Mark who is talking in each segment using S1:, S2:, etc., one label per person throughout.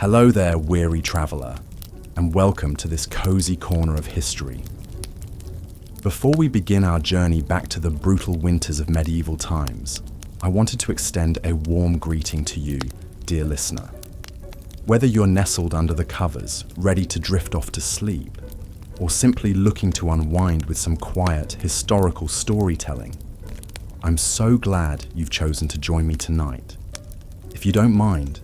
S1: Hello there, weary traveller, and welcome to this cozy corner of history. Before we begin our journey back to the brutal winters of medieval times, I wanted to extend a warm greeting to you, dear listener. Whether you're nestled under the covers, ready to drift off to sleep, or simply looking to unwind with some quiet, historical storytelling, I'm so glad you've chosen to join me tonight. If you don't mind,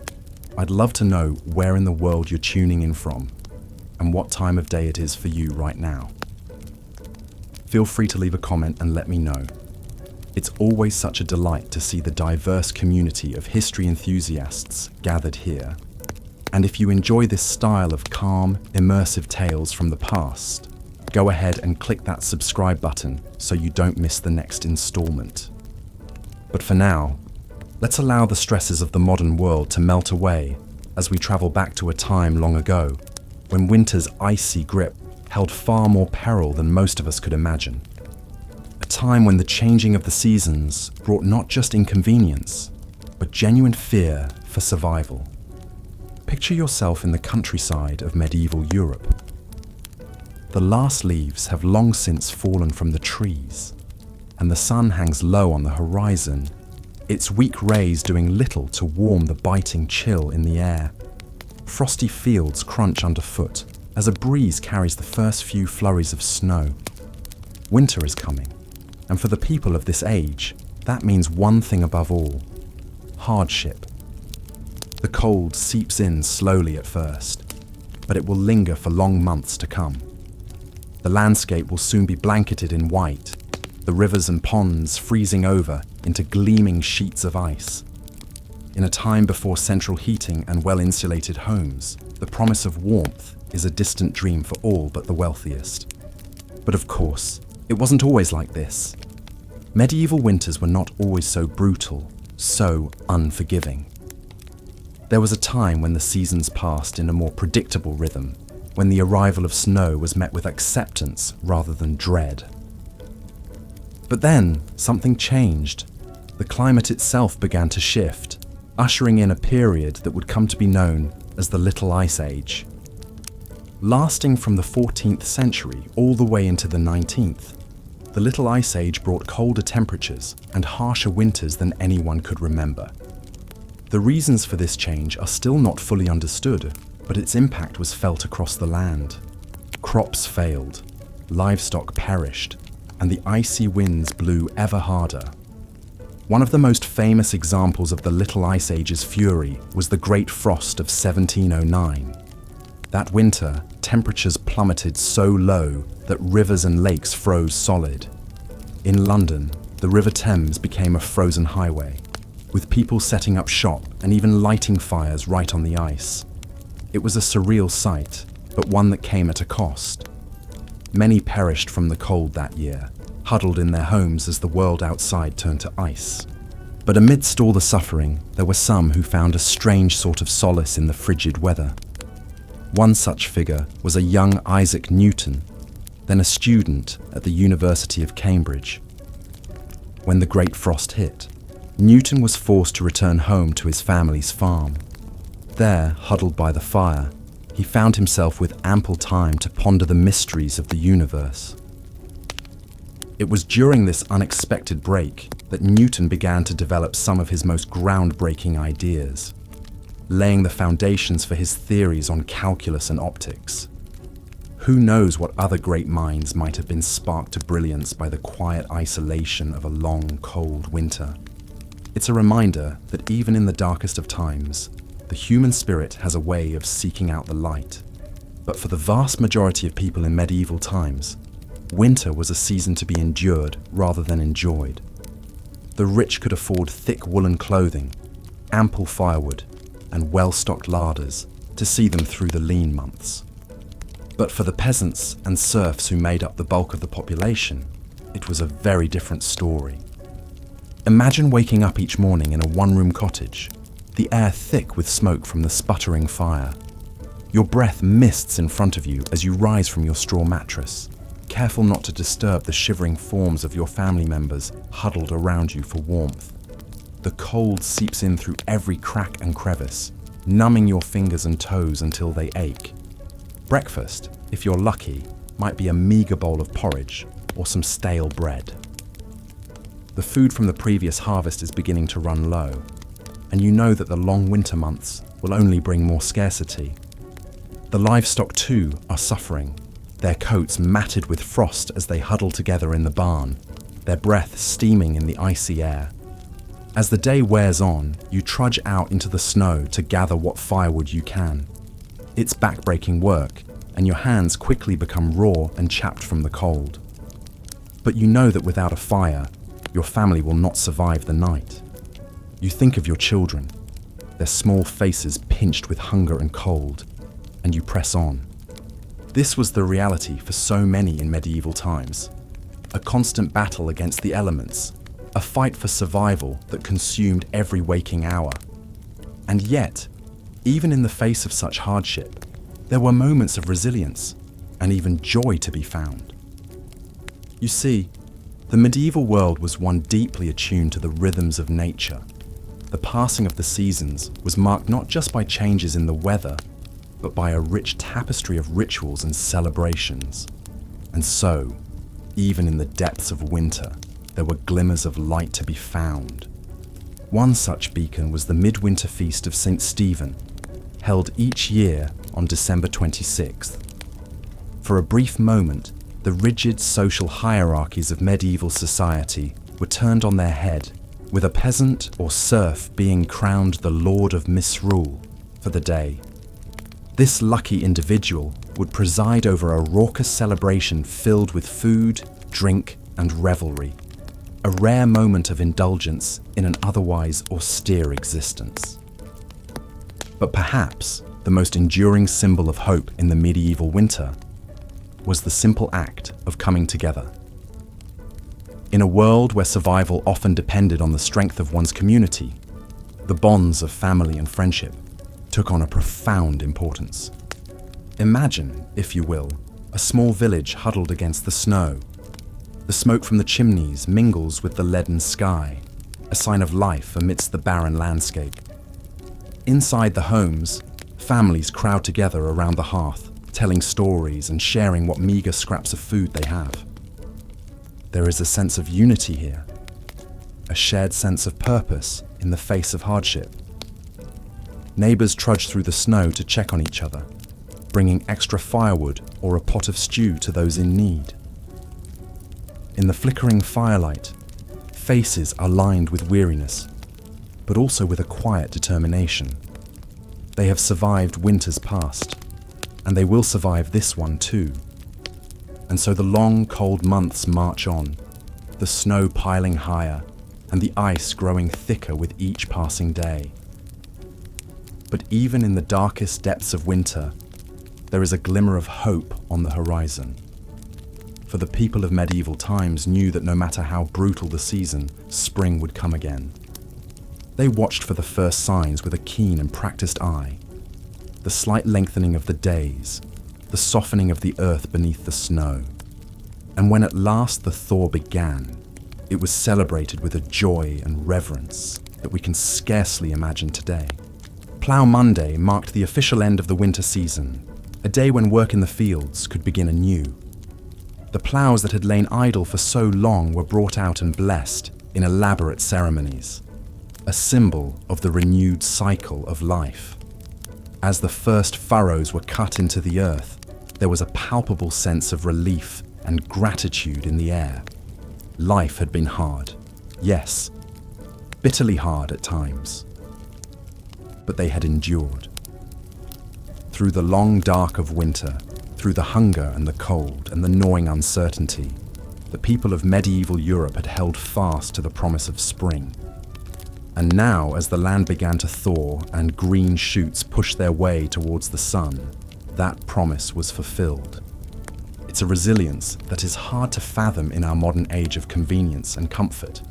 S1: I'd love to know where in the world you're tuning in from and what time of day it is for you right now. Feel free to leave a comment and let me know. It's always such a delight to see the diverse community of history enthusiasts gathered here. And if you enjoy this style of calm, immersive tales from the past, go ahead and click that subscribe button so you don't miss the next installment. But for now, let's allow the stresses of the modern world to melt away as we travel back to a time long ago when winter's icy grip held far more peril than most of us could imagine. A time when the changing of the seasons brought not just inconvenience, but genuine fear for survival. Picture yourself in the countryside of medieval Europe. The last leaves have long since fallen from the trees, and the sun hangs low on the horizon, its weak rays doing little to warm the biting chill in the air. Frosty fields crunch underfoot as a breeze carries the first few flurries of snow. Winter is coming, and for the people of this age, that means one thing above all: hardship. The cold seeps in slowly at first, but it will linger for long months to come. The landscape will soon be blanketed in white, the rivers and ponds freezing over into gleaming sheets of ice. In a time before central heating and well-insulated homes, the promise of warmth is a distant dream for all but the wealthiest. But of course, it wasn't always like this. Medieval winters were not always so brutal, so unforgiving. There was a time when the seasons passed in a more predictable rhythm, when the arrival of snow was met with acceptance rather than dread. But then, something changed. The climate itself began to shift, ushering in a period that would come to be known as the Little Ice Age. Lasting from the 14th century all the way into the 19th, the Little Ice Age brought colder temperatures and harsher winters than anyone could remember. The reasons for this change are still not fully understood, but its impact was felt across the land. Crops failed, livestock perished, and the icy winds blew ever harder. One of the most famous examples of the Little Ice Age's fury was the Great Frost of 1709. That winter, temperatures plummeted so low that rivers and lakes froze solid. In London, the River Thames became a frozen highway, with people setting up shop and even lighting fires right on the ice. It was a surreal sight, but one that came at a cost. Many perished from the cold that year, huddled in their homes as the world outside turned to ice. But amidst all the suffering, there were some who found a strange sort of solace in the frigid weather. One such figure was a young Isaac Newton, then a student at the University of Cambridge. When the Great Frost hit, Newton was forced to return home to his family's farm. There, huddled by the fire, he found himself with ample time to ponder the mysteries of the universe. It was during this unexpected break that Newton began to develop some of his most groundbreaking ideas, laying the foundations for his theories on calculus and optics. Who knows what other great minds might have been sparked to brilliance by the quiet isolation of a long, cold winter. It's a reminder that even in the darkest of times, the human spirit has a way of seeking out the light. But for the vast majority of people in medieval times, winter was a season to be endured rather than enjoyed. The rich could afford thick woolen clothing, ample firewood, and well-stocked larders to see them through the lean months. But for the peasants and serfs who made up the bulk of the population, it was a very different story. Imagine waking up each morning in a one-room cottage, the air thick with smoke from the sputtering fire. Your breath mists in front of you as you rise from your straw mattress, careful not to disturb the shivering forms of your family members huddled around you for warmth. The cold seeps in through every crack and crevice, numbing your fingers and toes until they ache. Breakfast, if you're lucky, might be a meager bowl of porridge or some stale bread. The food from the previous harvest is beginning to run low, and you know that the long winter months will only bring more scarcity. The livestock too are suffering, their coats matted with frost as they huddle together in the barn, their breath steaming in the icy air. As the day wears on, you trudge out into the snow to gather what firewood you can. It's backbreaking work, and your hands quickly become raw and chapped from the cold. But you know that without a fire, your family will not survive the night. You think of your children, their small faces pinched with hunger and cold, and you press on. This was the reality for so many in medieval times. A constant battle against the elements, a fight for survival that consumed every waking hour. And yet, even in the face of such hardship, there were moments of resilience and even joy to be found. You see, the medieval world was one deeply attuned to the rhythms of nature. The passing of the seasons was marked not just by changes in the weather, but by a rich tapestry of rituals and celebrations. And so, even in the depths of winter, there were glimmers of light to be found. One such beacon was the midwinter feast of St. Stephen, held each year on December 26th. For a brief moment, the rigid social hierarchies of medieval society were turned on their head, with a peasant or serf being crowned the Lord of Misrule for the day. This lucky individual would preside over a raucous celebration filled with food, drink, and revelry, a rare moment of indulgence in an otherwise austere existence. But perhaps the most enduring symbol of hope in the medieval winter was the simple act of coming together. In a world where survival often depended on the strength of one's community, the bonds of family and friendship took on a profound importance. Imagine, if you will, a small village huddled against the snow. The smoke from the chimneys mingles with the leaden sky, a sign of life amidst the barren landscape. Inside the homes, families crowd together around the hearth, telling stories and sharing what meager scraps of food they have. There is a sense of unity here, a shared sense of purpose in the face of hardship. Neighbours trudge through the snow to check on each other, bringing extra firewood or a pot of stew to those in need. In the flickering firelight, faces are lined with weariness, but also with a quiet determination. They have survived winters past, and they will survive this one too. And so the long, cold months march on, the snow piling higher, and the ice growing thicker with each passing day. But even in the darkest depths of winter, there is a glimmer of hope on the horizon. For the people of medieval times knew that no matter how brutal the season, spring would come again. They watched for the first signs with a keen and practiced eye. The slight lengthening of the days, the softening of the earth beneath the snow. And when at last the thaw began, it was celebrated with a joy and reverence that we can scarcely imagine today. Plough Monday marked the official end of the winter season, a day when work in the fields could begin anew. The ploughs that had lain idle for so long were brought out and blessed in elaborate ceremonies, a symbol of the renewed cycle of life. As the first furrows were cut into the earth, there was a palpable sense of relief and gratitude in the air. Life had been hard, yes, bitterly hard at times, but they had endured. Through the long dark of winter, through the hunger and the cold and the gnawing uncertainty, the people of medieval Europe had held fast to the promise of spring. And now, as the land began to thaw and green shoots pushed their way towards the sun, that promise was fulfilled. It's a resilience that is hard to fathom in our modern age of convenience and comfort.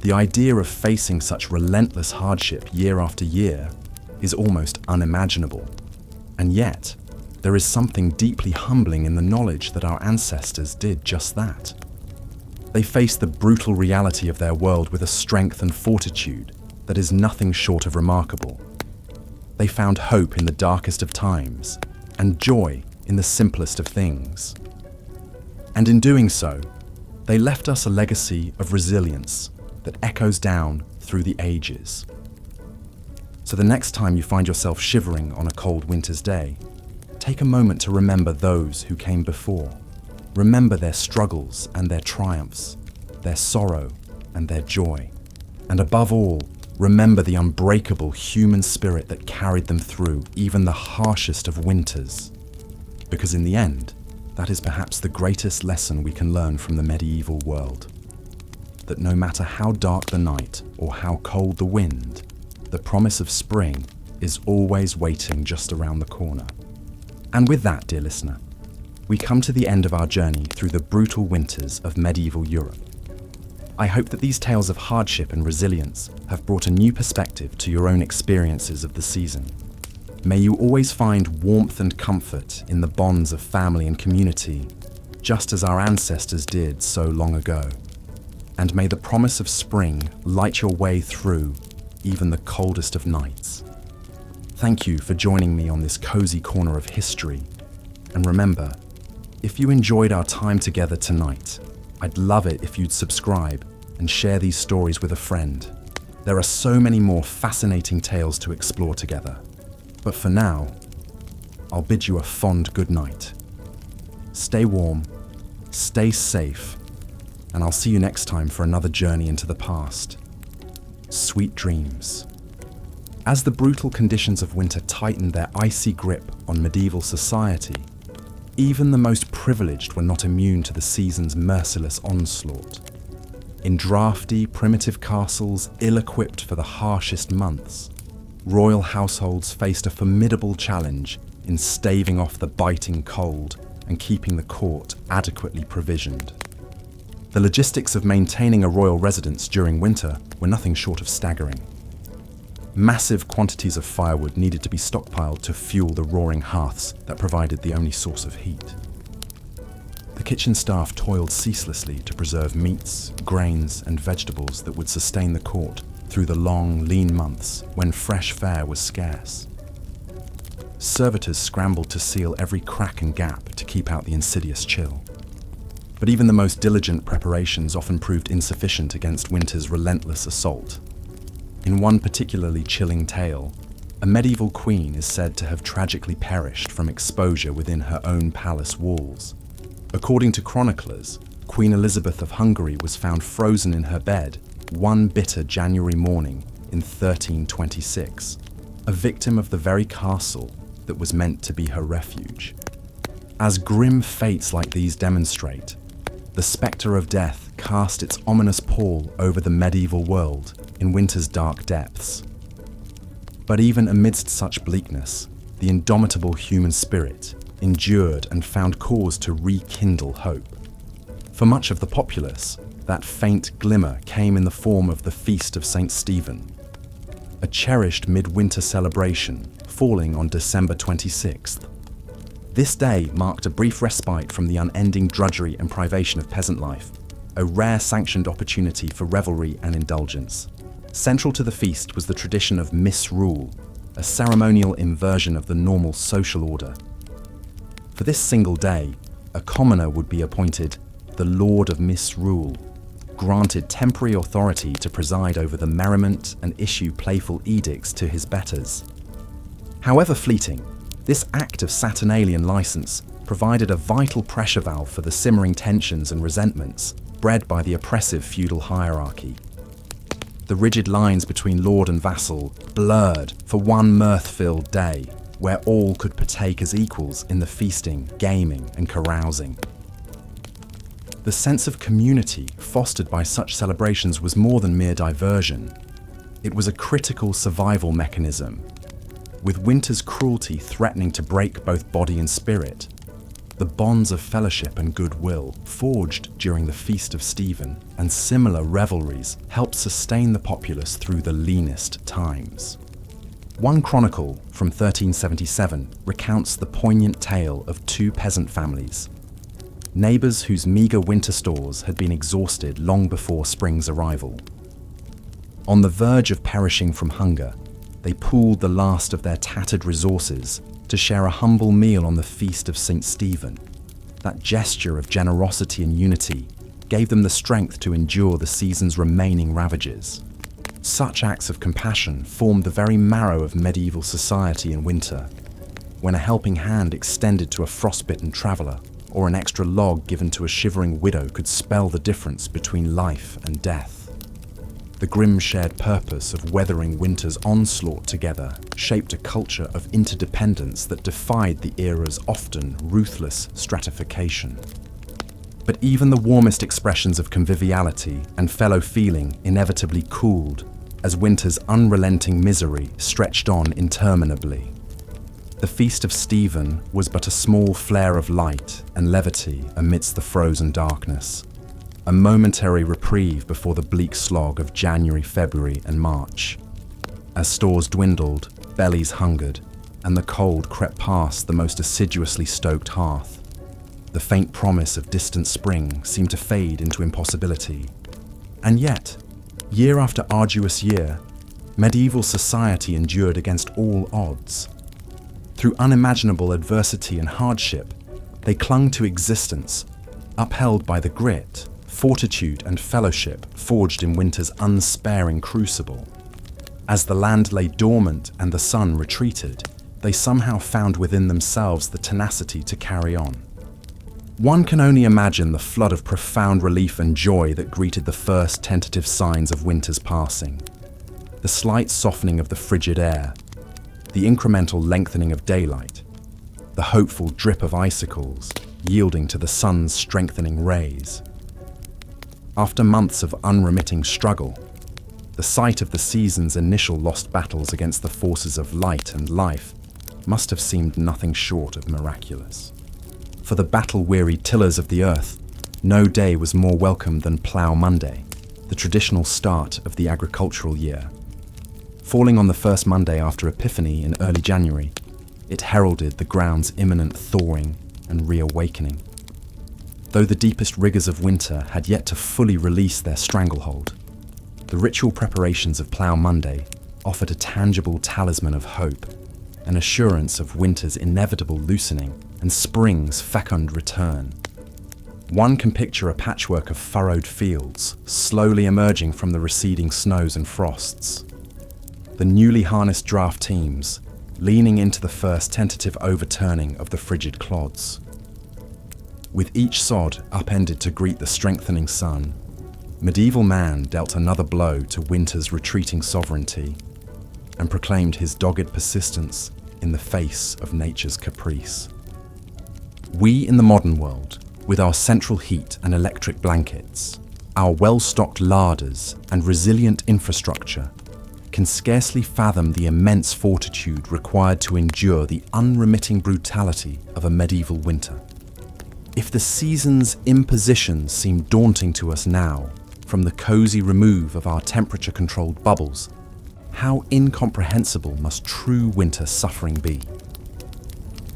S1: The idea of facing such relentless hardship year after year is almost unimaginable. And yet, there is something deeply humbling in the knowledge that our ancestors did just that. They faced the brutal reality of their world with a strength and fortitude that is nothing short of remarkable. They found hope in the darkest of times and joy in the simplest of things. And in doing so, they left us a legacy of resilience that echoes down through the ages. So the next time you find yourself shivering on a cold winter's day, take a moment to remember those who came before. Remember their struggles and their triumphs, their sorrow and their joy. And above all, remember the unbreakable human spirit that carried them through even the harshest of winters. Because in the end, that is perhaps the greatest lesson we can learn from the medieval world. That no matter how dark the night or how cold the wind, the promise of spring is always waiting just around the corner. And with that, dear listener, we come to the end of our journey through the brutal winters of medieval Europe. I hope that these tales of hardship and resilience have brought a new perspective to your own experiences of the season. May you always find warmth and comfort in the bonds of family and community, just as our ancestors did so long ago. And may the promise of spring light your way through even the coldest of nights. Thank you for joining me on this cozy corner of history. And remember, if you enjoyed our time together tonight, I'd love it if you'd subscribe and share these stories with a friend. There are so many more fascinating tales to explore together. But for now, I'll bid you a fond good night. Stay warm, stay safe, and I'll see you next time for another journey into the past. Sweet dreams. As the brutal conditions of winter tightened their icy grip on medieval society, even the most privileged were not immune to the season's merciless onslaught. In drafty, primitive castles ill-equipped for the harshest months, royal households faced a formidable challenge in staving off the biting cold and keeping the court adequately provisioned. The logistics of maintaining a royal residence during winter were nothing short of staggering. Massive quantities of firewood needed to be stockpiled to fuel the roaring hearths that provided the only source of heat. The kitchen staff toiled ceaselessly to preserve meats, grains, and vegetables that would sustain the court through the long, lean months when fresh fare was scarce. Servitors scrambled to seal every crack and gap to keep out the insidious chill. But even the most diligent preparations often proved insufficient against winter's relentless assault. In one particularly chilling tale, a medieval queen is said to have tragically perished from exposure within her own palace walls. According to chroniclers, Queen Elizabeth of Hungary was found frozen in her bed one bitter January morning in 1326, a victim of the very castle that was meant to be her refuge. As grim fates like these demonstrate, the spectre of death cast its ominous pall over the medieval world in winter's dark depths. But even amidst such bleakness, the indomitable human spirit endured and found cause to rekindle hope. For much of the populace, that faint glimmer came in the form of the Feast of St. Stephen, a cherished midwinter celebration falling on December 26th. This day marked a brief respite from the unending drudgery and privation of peasant life, a rare sanctioned opportunity for revelry and indulgence. Central to the feast was the tradition of Misrule, a ceremonial inversion of the normal social order. For this single day, a commoner would be appointed the Lord of Misrule, granted temporary authority to preside over the merriment and issue playful edicts to his betters. However fleeting, this act of Saturnalian license provided a vital pressure valve for the simmering tensions and resentments bred by the oppressive feudal hierarchy. The rigid lines between lord and vassal blurred for one mirth-filled day, where all could partake as equals in the feasting, gaming, and carousing. The sense of community fostered by such celebrations was more than mere diversion. It was a critical survival mechanism. With winter's cruelty threatening to break both body and spirit, the bonds of fellowship and goodwill forged during the Feast of Stephen and similar revelries helped sustain the populace through the leanest times. One chronicle from 1377 recounts the poignant tale of two peasant families, neighbours whose meagre winter stores had been exhausted long before spring's arrival. On the verge of perishing from hunger, they pooled the last of their tattered resources to share a humble meal on the feast of St. Stephen. That gesture of generosity and unity gave them the strength to endure the season's remaining ravages. Such acts of compassion formed the very marrow of medieval society in winter, when a helping hand extended to a frostbitten traveller or an extra log given to a shivering widow could spell the difference between life and death. The grim shared purpose of weathering winter's onslaught together shaped a culture of interdependence that defied the era's often ruthless stratification. But even the warmest expressions of conviviality and fellow feeling inevitably cooled as winter's unrelenting misery stretched on interminably. The Feast of Stephen was but a small flare of light and levity amidst the frozen darkness, a momentary reprieve before the bleak slog of January, February, and March. As stores dwindled, bellies hungered, and the cold crept past the most assiduously stoked hearth, the faint promise of distant spring seemed to fade into impossibility. And yet, year after arduous year, medieval society endured against all odds. Through unimaginable adversity and hardship, they clung to existence, upheld by the grit, fortitude and fellowship forged in winter's unsparing crucible. As the land lay dormant and the sun retreated, they somehow found within themselves the tenacity to carry on. One can only imagine the flood of profound relief and joy that greeted the first tentative signs of winter's passing. The slight softening of the frigid air, the incremental lengthening of daylight, the hopeful drip of icicles yielding to the sun's strengthening rays. After months of unremitting struggle, the sight of the season's initial lost battles against the forces of light and life must have seemed nothing short of miraculous. For the battle-weary tillers of the earth, no day was more welcome than Plough Monday, the traditional start of the agricultural year. Falling on the first Monday after Epiphany in early January, it heralded the ground's imminent thawing and reawakening. Though the deepest rigours of winter had yet to fully release their stranglehold, the ritual preparations of Plough Monday offered a tangible talisman of hope, an assurance of winter's inevitable loosening and spring's fecund return. One can picture a patchwork of furrowed fields slowly emerging from the receding snows and frosts. The newly harnessed draft teams leaning into the first tentative overturning of the frigid clods. With each sod upended to greet the strengthening sun, medieval man dealt another blow to winter's retreating sovereignty and proclaimed his dogged persistence in the face of nature's caprice. We in the modern world, with our central heat and electric blankets, our well-stocked larders and resilient infrastructure, can scarcely fathom the immense fortitude required to endure the unremitting brutality of a medieval winter. If the season's impositions seem daunting to us now, from the cosy remove of our temperature-controlled bubbles, how incomprehensible must true winter suffering be?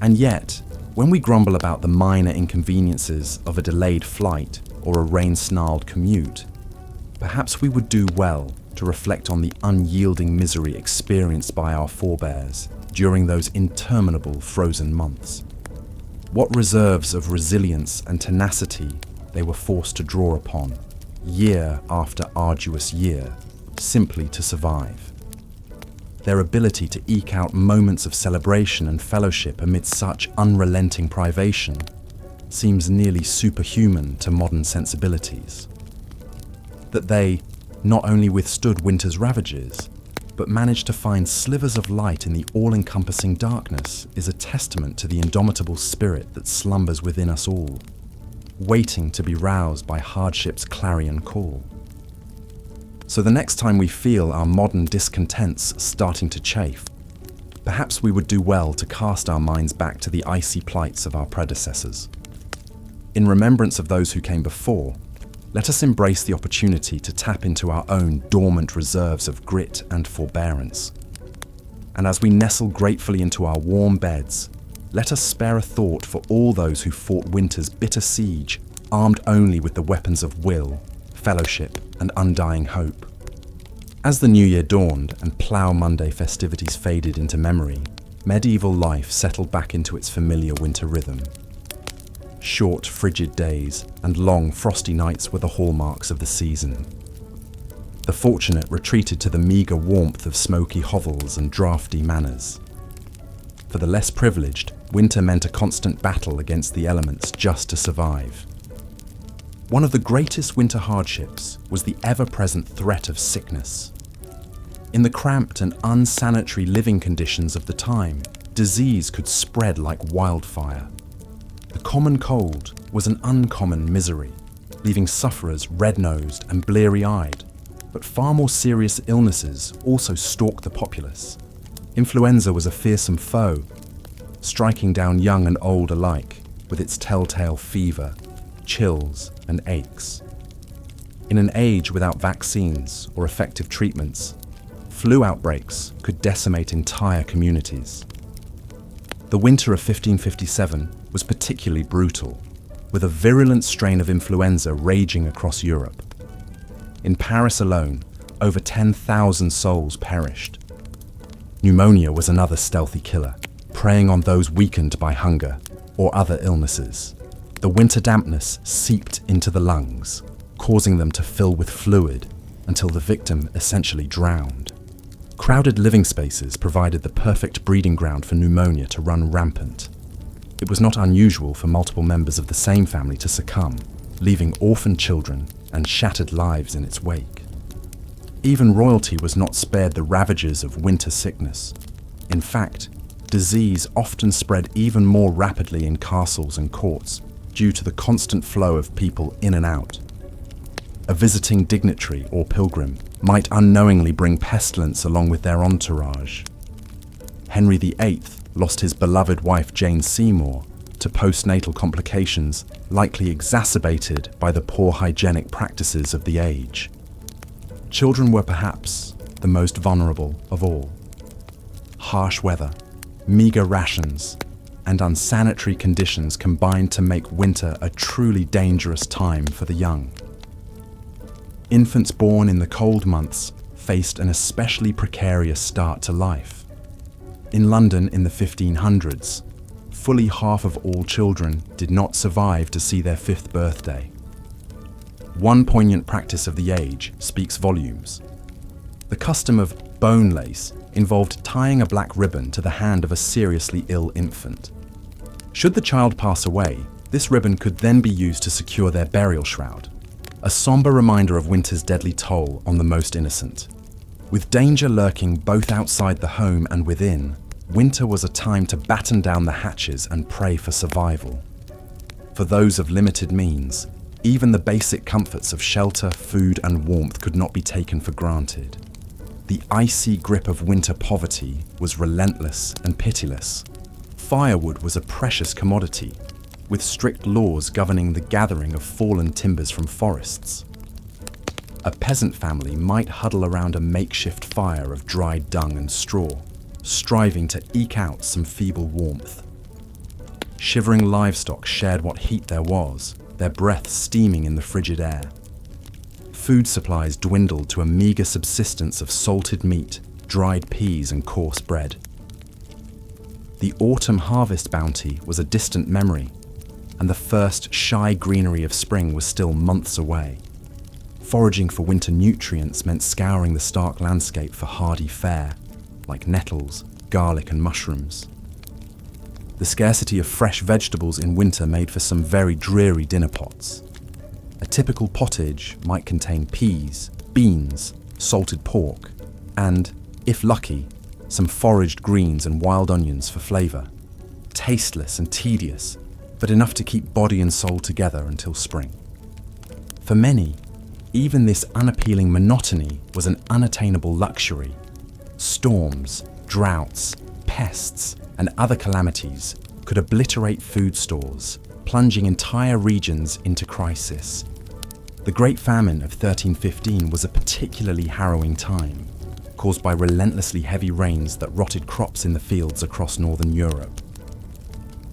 S1: And yet, when we grumble about the minor inconveniences of a delayed flight or a rain-snarled commute, perhaps we would do well to reflect on the unyielding misery experienced by our forebears during those interminable frozen months. What reserves of resilience and tenacity they were forced to draw upon, year after arduous year, simply to survive. Their ability to eke out moments of celebration and fellowship amid such unrelenting privation seems nearly superhuman to modern sensibilities. That they not only withstood winter's ravages, but managed to find slivers of light in the all-encompassing darkness is a testament to the indomitable spirit that slumbers within us all, waiting to be roused by hardship's clarion call. So the next time we feel our modern discontents starting to chafe, perhaps we would do well to cast our minds back to the icy plights of our predecessors. In remembrance of those who came before, let us embrace the opportunity to tap into our own dormant reserves of grit and forbearance. And as we nestle gratefully into our warm beds, let us spare a thought for all those who fought winter's bitter siege, armed only with the weapons of will, fellowship, and undying hope. As the new year dawned and Plough Monday festivities faded into memory, medieval life settled back into its familiar winter rhythm. Short, frigid days and long, frosty nights were the hallmarks of the season. The fortunate retreated to the meagre warmth of smoky hovels and drafty manors. For the less privileged, winter meant a constant battle against the elements just to survive. One of the greatest winter hardships was the ever-present threat of sickness. In the cramped and unsanitary living conditions of the time, disease could spread like wildfire. The common cold was an uncommon misery, leaving sufferers red-nosed and bleary-eyed. But far more serious illnesses also stalked the populace. Influenza was a fearsome foe, striking down young and old alike with its telltale fever, chills, and aches. In an age without vaccines or effective treatments, flu outbreaks could decimate entire communities. The winter of 1557 was particularly brutal, with a virulent strain of influenza raging across Europe. In Paris alone, over 10,000 souls perished. Pneumonia was another stealthy killer, preying on those weakened by hunger or other illnesses. The winter dampness seeped into the lungs, causing them to fill with fluid until the victim essentially drowned. Crowded living spaces provided the perfect breeding ground for pneumonia to run rampant. It was not unusual for multiple members of the same family to succumb, leaving orphaned children and shattered lives in its wake. Even royalty was not spared the ravages of winter sickness. In fact, disease often spread even more rapidly in castles and courts due to the constant flow of people in and out. A visiting dignitary or pilgrim might unknowingly bring pestilence along with their entourage. Henry VIII lost his beloved wife Jane Seymour to postnatal complications likely exacerbated by the poor hygienic practices of the age. Children were perhaps the most vulnerable of all. Harsh weather, meagre rations, and unsanitary conditions combined to make winter a truly dangerous time for the young. Infants born in the cold months faced an especially precarious start to life. In London in the 1500s, fully half of all children did not survive to see their 5th birthday. One poignant practice of the age speaks volumes. The custom of bone lace involved tying a black ribbon to the hand of a seriously ill infant. Should the child pass away, this ribbon could then be used to secure their burial shroud, a somber reminder of winter's deadly toll on the most innocent. With danger lurking both outside the home and within, winter was a time to batten down the hatches and pray for survival. For those of limited means, even the basic comforts of shelter, food, and warmth could not be taken for granted. The icy grip of winter poverty was relentless and pitiless. Firewood was a precious commodity, with strict laws governing the gathering of fallen timbers from forests. A peasant family might huddle around a makeshift fire of dried dung and straw, striving to eke out some feeble warmth. Shivering livestock shared what heat there was, their breath steaming in the frigid air. Food supplies dwindled to a meagre subsistence of salted meat, dried peas, and coarse bread. The autumn harvest bounty was a distant memory, and the first shy greenery of spring was still months away. Foraging for winter nutrients meant scouring the stark landscape for hardy fare, like nettles, garlic, and mushrooms. The scarcity of fresh vegetables in winter made for some very dreary dinner pots. A typical pottage might contain peas, beans, salted pork, and, if lucky, some foraged greens and wild onions for flavour. Tasteless and tedious, but enough to keep body and soul together until spring. For many, even this unappealing monotony was an unattainable luxury. Storms, droughts, pests, and other calamities could obliterate food stores, plunging entire regions into crisis. The Great Famine of 1315 was a particularly harrowing time, caused by relentlessly heavy rains that rotted crops in the fields across northern Europe.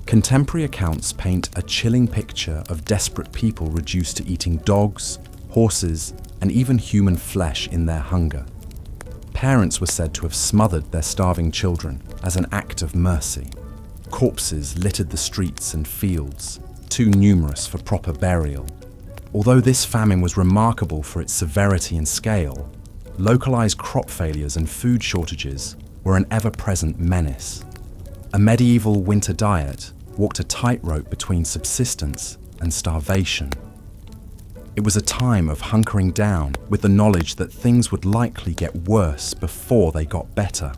S1: Contemporary accounts paint a chilling picture of desperate people reduced to eating dogs, horses, and even human flesh in their hunger. Parents were said to have smothered their starving children as an act of mercy. Corpses littered the streets and fields, too numerous for proper burial. Although this famine was remarkable for its severity and scale, localized crop failures and food shortages were an ever-present menace. A medieval winter diet walked a tightrope between subsistence and starvation. It was a time of hunkering down with the knowledge that things would likely get worse before they got better.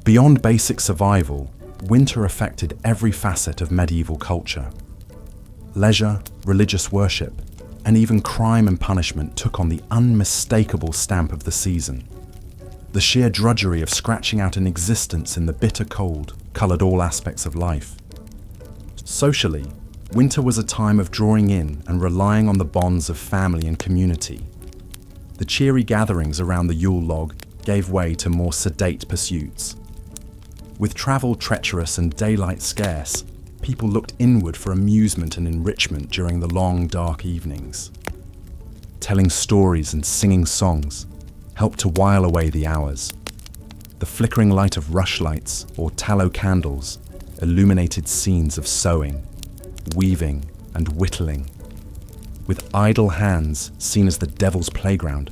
S1: Beyond basic survival, winter affected every facet of medieval culture. Leisure, religious worship, and even crime and punishment took on the unmistakable stamp of the season. The sheer drudgery of scratching out an existence in the bitter cold coloured all aspects of life. Socially, winter was a time of drawing in and relying on the bonds of family and community. The cheery gatherings around the Yule log gave way to more sedate pursuits. With travel treacherous and daylight scarce, people looked inward for amusement and enrichment during the long, dark evenings. Telling stories and singing songs helped to while away the hours. The flickering light of rushlights or tallow candles illuminated scenes of sewing, weaving, and whittling. With idle hands seen as the devil's playground,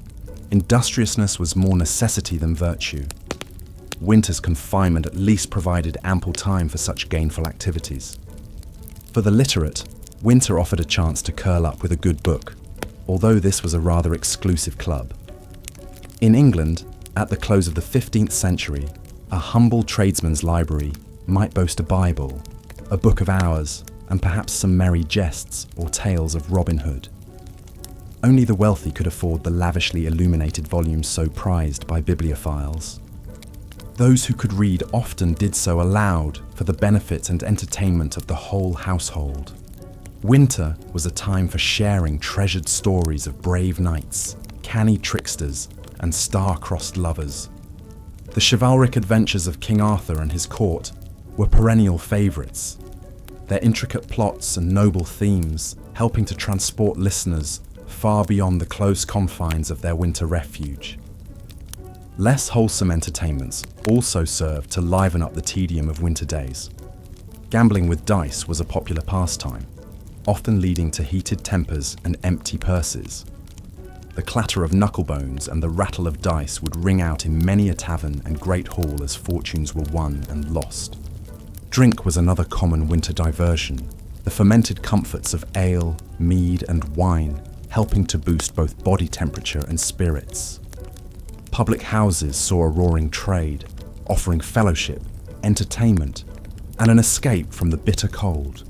S1: industriousness was more necessity than virtue. Winter's confinement at least provided ample time for such gainful activities. For the literate, winter offered a chance to curl up with a good book, although this was a rather exclusive club. In England, at the close of the 15th century, a humble tradesman's library might boast a Bible, a book of hours, and perhaps some merry jests or tales of Robin Hood. Only the wealthy could afford the lavishly illuminated volumes so prized by bibliophiles. Those who could read often did so aloud for the benefit and entertainment of the whole household. Winter was a time for sharing treasured stories of brave knights, canny tricksters, and star-crossed lovers. The chivalric adventures of King Arthur and his court were perennial favourites, their intricate plots and noble themes helping to transport listeners far beyond the close confines of their winter refuge. Less wholesome entertainments also served to liven up the tedium of winter days. Gambling with dice was a popular pastime, often leading to heated tempers and empty purses. The clatter of knucklebones and the rattle of dice would ring out in many a tavern and great hall as fortunes were won and lost. Drink was another common winter diversion, the fermented comforts of ale, mead, and wine helping to boost both body temperature and spirits. Public houses saw a roaring trade, offering fellowship, entertainment, and an escape from the bitter cold.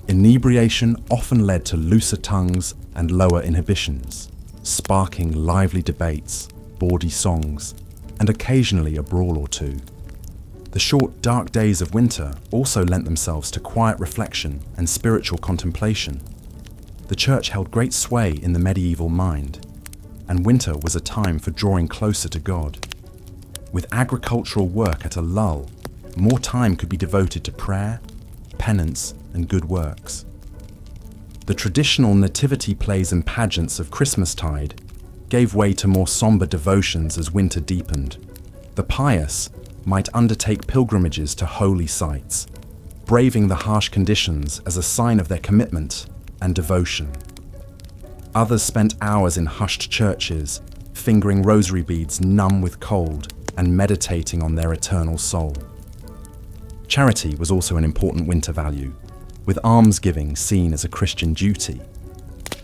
S1: Inebriation often led to looser tongues and lower inhibitions, sparking lively debates, bawdy songs, and occasionally a brawl or two. The short, dark days of winter also lent themselves to quiet reflection and spiritual contemplation. The church held great sway in the medieval mind, and winter was a time for drawing closer to God. With agricultural work at a lull, more time could be devoted to prayer, penance, and good works. The traditional nativity plays and pageants of Christmastide gave way to more somber devotions as winter deepened. The pious might undertake pilgrimages to holy sites, braving the harsh conditions as a sign of their commitment and devotion. Others spent hours in hushed churches, fingering rosary beads numb with cold and meditating on their eternal soul. Charity was also an important winter value, with almsgiving seen as a Christian duty.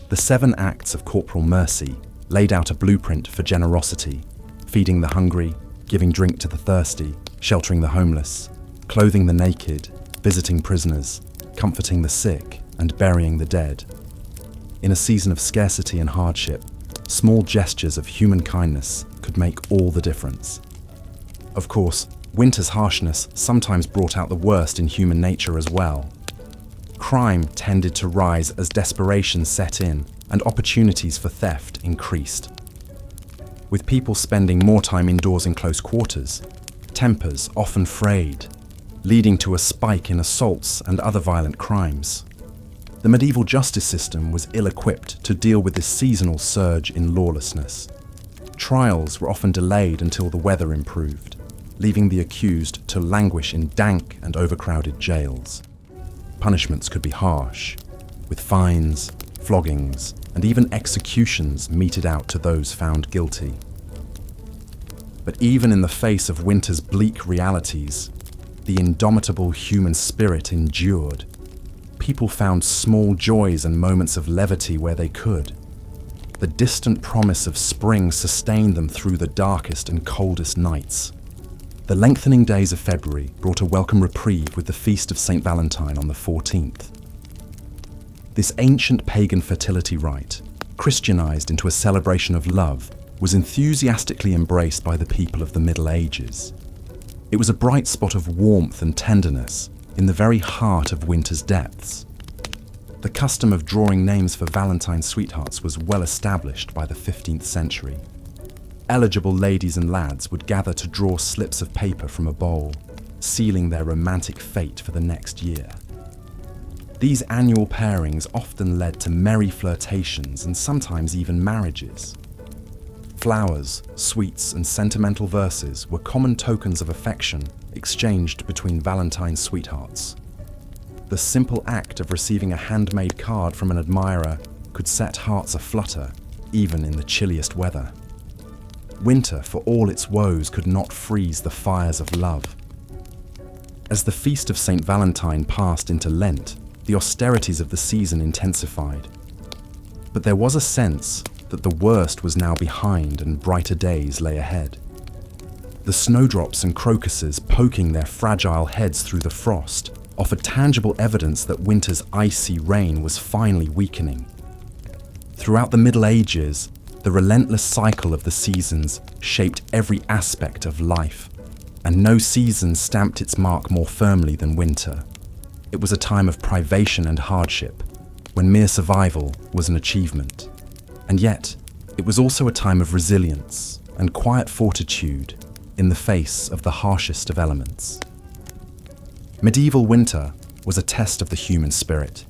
S1: The 7 acts of corporal mercy laid out a blueprint for generosity, feeding the hungry, giving drink to the thirsty, sheltering the homeless, clothing the naked, visiting prisoners, comforting the sick, and burying the dead. In a season of scarcity and hardship, small gestures of human kindness could make all the difference. Of course, winter's harshness sometimes brought out the worst in human nature as well. Crime tended to rise as desperation set in and opportunities for theft increased. With people spending more time indoors in close quarters, tempers often frayed, leading to a spike in assaults and other violent crimes. The medieval justice system was ill-equipped to deal with this seasonal surge in lawlessness. Trials were often delayed until the weather improved, leaving the accused to languish in dank and overcrowded jails. Punishments could be harsh, with fines, floggings, and even executions meted out to those found guilty. But even in the face of winter's bleak realities, the indomitable human spirit endured. People found small joys and moments of levity where they could. The distant promise of spring sustained them through the darkest and coldest nights. The lengthening days of February brought a welcome reprieve with the feast of St. Valentine on the 14th. This ancient pagan fertility rite, Christianized into a celebration of love, was enthusiastically embraced by the people of the Middle Ages. It was a bright spot of warmth and tenderness in the very heart of winter's depths. The custom of drawing names for Valentine's sweethearts was well established by the 15th century. Eligible ladies and lads would gather to draw slips of paper from a bowl, sealing their romantic fate for the next year. These annual pairings often led to merry flirtations and sometimes even marriages. Flowers, sweets, and sentimental verses were common tokens of affection exchanged between Valentine's sweethearts. The simple act of receiving a handmade card from an admirer could set hearts aflutter, even in the chilliest weather. Winter, for all its woes, could not freeze the fires of love. As the feast of St. Valentine passed into Lent, the austerities of the season intensified. But there was a sense that the worst was now behind and brighter days lay ahead. The snowdrops and crocuses poking their fragile heads through the frost offered tangible evidence that winter's icy reign was finally weakening. Throughout the Middle Ages, the relentless cycle of the seasons shaped every aspect of life, and no season stamped its mark more firmly than winter. It was a time of privation and hardship, when mere survival was an achievement. And yet, it was also a time of resilience and quiet fortitude in the face of the harshest of elements. Medieval winter was a test of the human spirit,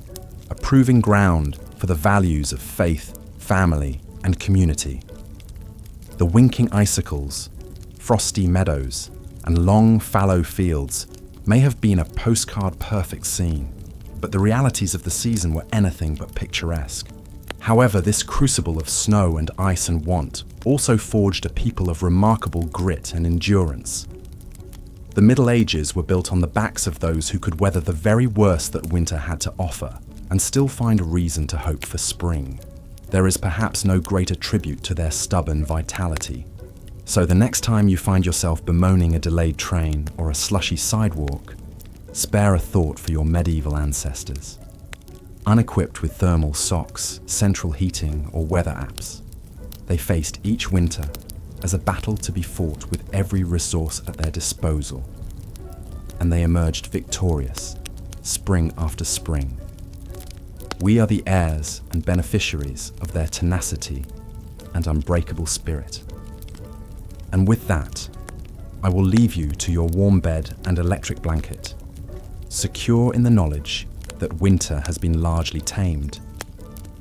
S1: a proving ground for the values of faith, family, and community. The winking icicles, frosty meadows, and long fallow fields may have been a postcard-perfect scene, but the realities of the season were anything but picturesque. However, this crucible of snow and ice and want also forged a people of remarkable grit and endurance. The Middle Ages were built on the backs of those who could weather the very worst that winter had to offer and still find a reason to hope for spring. There is perhaps no greater tribute to their stubborn vitality. So the next time you find yourself bemoaning a delayed train or a slushy sidewalk, spare a thought for your medieval ancestors. Unequipped with thermal socks, central heating, or weather apps, they faced each winter as a battle to be fought with every resource at their disposal. And they emerged victorious, spring after spring. We are the heirs and beneficiaries of their tenacity and unbreakable spirit. And with that, I will leave you to your warm bed and electric blanket, secure in the knowledge that winter has been largely tamed,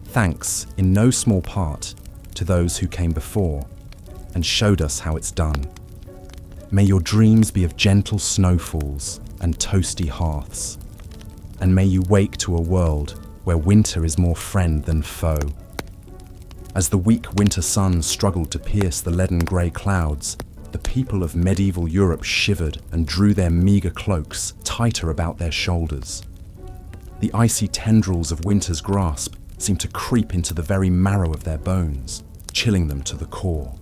S1: thanks in no small part to those who came before and showed us how it's done. May your dreams be of gentle snowfalls and toasty hearths, and may you wake to a world where winter is more friend than foe. As the weak winter sun struggled to pierce the leaden grey clouds, the people of medieval Europe shivered and drew their meagre cloaks tighter about their shoulders. The icy tendrils of winter's grasp seemed to creep into the very marrow of their bones, chilling them to the core.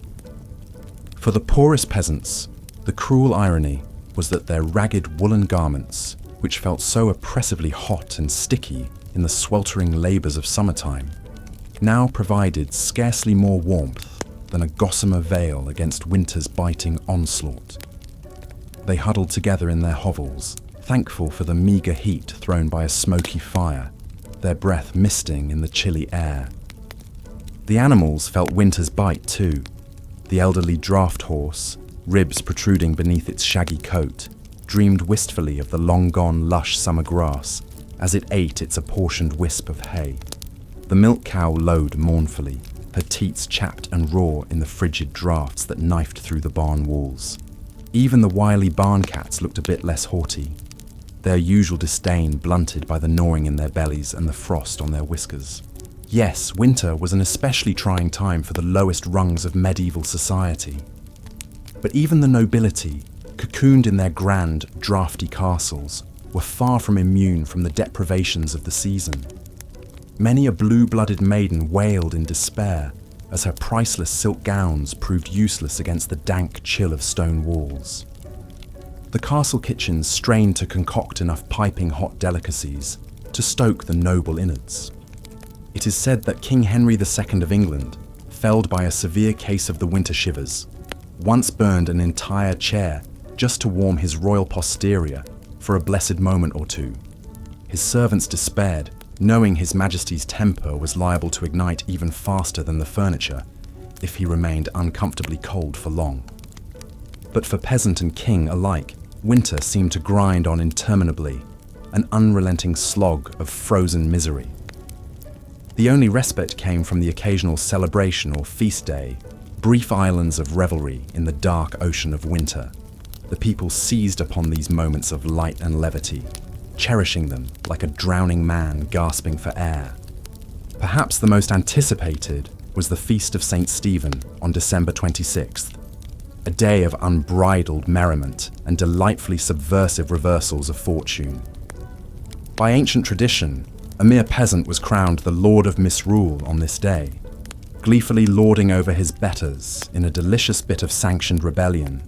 S1: For the poorest peasants, the cruel irony was that their ragged woolen garments, which felt so oppressively hot and sticky in the sweltering labours of summertime, now provided scarcely more warmth than a gossamer veil against winter's biting onslaught. They huddled together in their hovels, thankful for the meagre heat thrown by a smoky fire, their breath misting in the chilly air. The animals felt winter's bite too. The elderly draft horse, ribs protruding beneath its shaggy coat, dreamed wistfully of the long-gone lush summer grass as it ate its apportioned wisp of hay. The milk cow lowed mournfully, her teats chapped and raw in the frigid drafts that knifed through the barn walls. Even the wily barn cats looked a bit less haughty, their usual disdain blunted by the gnawing in their bellies and the frost on their whiskers. Yes, winter was an especially trying time for the lowest rungs of medieval society. But even the nobility, cocooned in their grand, drafty castles, were far from immune from the deprivations of the season. Many a blue-blooded maiden wailed in despair as her priceless silk gowns proved useless against the dank chill of stone walls. The castle kitchens strained to concoct enough piping hot delicacies to stoke the noble innards. It is said that King Henry II of England, felled by a severe case of the winter shivers, once burned an entire chair just to warm his royal posterior for a blessed moment or two. His servants despaired, knowing His Majesty's temper was liable to ignite even faster than the furniture if he remained uncomfortably cold for long. But for peasant and king alike, winter seemed to grind on interminably, an unrelenting slog of frozen misery. The only respite came from the occasional celebration or feast day, brief islands of revelry in the dark ocean of winter. The people seized upon these moments of light and levity, cherishing them like a drowning man gasping for air. Perhaps the most anticipated was the Feast of St. Stephen on December 26th, a day of unbridled merriment and delightfully subversive reversals of fortune. By ancient tradition, a mere peasant was crowned the Lord of Misrule on this day, gleefully lording over his betters in a delicious bit of sanctioned rebellion.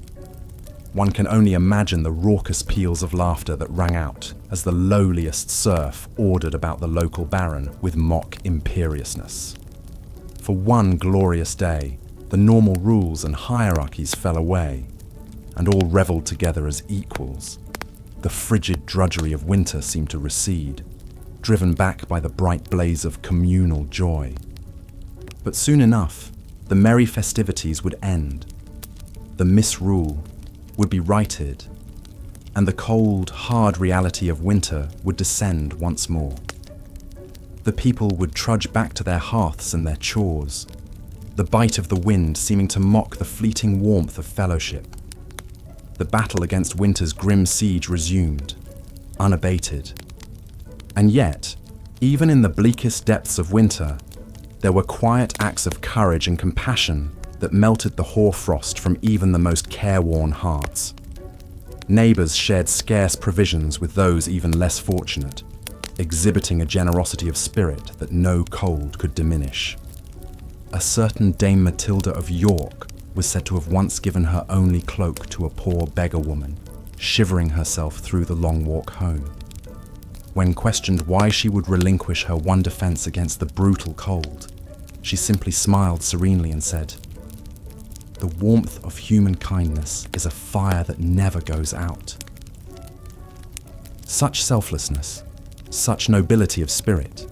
S1: One can only imagine the raucous peals of laughter that rang out as the lowliest serf ordered about the local baron with mock imperiousness. For one glorious day, the normal rules and hierarchies fell away, and all revelled together as equals. The frigid drudgery of winter seemed to recede, driven back by the bright blaze of communal joy. But soon enough, the merry festivities would end. The misrule would be righted, and the cold, hard reality of winter would descend once more. The people would trudge back to their hearths and their chores, the bite of the wind seeming to mock the fleeting warmth of fellowship. The battle against winter's grim siege resumed, unabated. And yet, even in the bleakest depths of winter, there were quiet acts of courage and compassion that melted the hoarfrost from even the most careworn hearts. Neighbours shared scarce provisions with those even less fortunate, exhibiting a generosity of spirit that no cold could diminish. A certain Dame Matilda of York was said to have once given her only cloak to a poor beggar woman, shivering herself through the long walk home. When questioned why she would relinquish her one defence against the brutal cold, she simply smiled serenely and said, "The warmth of human kindness is a fire that never goes out." Such selflessness, such nobility of spirit,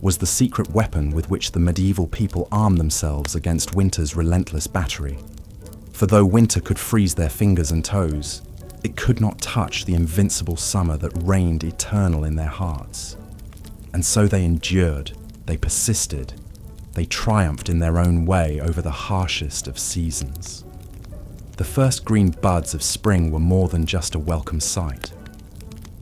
S1: was the secret weapon with which the medieval people armed themselves against winter's relentless battery. For though winter could freeze their fingers and toes, it could not touch the invincible summer that reigned eternal in their hearts. And so they endured, they persisted, they triumphed in their own way over the harshest of seasons. The first green buds of spring were more than just a welcome sight.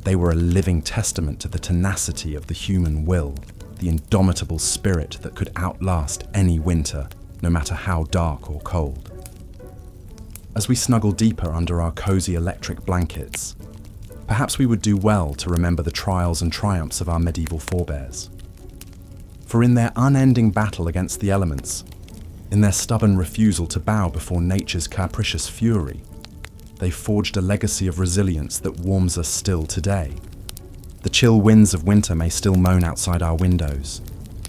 S1: They were a living testament to the tenacity of the human will, the indomitable spirit that could outlast any winter, no matter how dark or cold. As we snuggle deeper under our cozy electric blankets, perhaps we would do well to remember the trials and triumphs of our medieval forebears. For in their unending battle against the elements, in their stubborn refusal to bow before nature's capricious fury, they forged a legacy of resilience that warms us still today. The chill winds of winter may still moan outside our windows,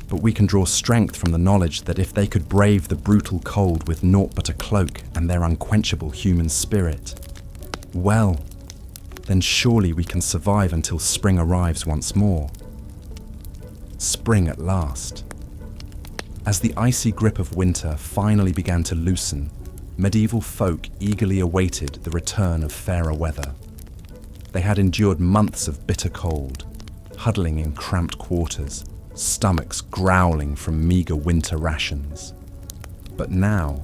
S1: but we can draw strength from the knowledge that if they could brave the brutal cold with naught but a cloak and their unquenchable human spirit, well, then surely we can survive until spring arrives once more. Spring at last. As the icy grip of winter finally began to loosen, medieval folk eagerly awaited the return of fairer weather. They had endured months of bitter cold, huddling in cramped quarters, stomachs growling from meager winter rations. But now,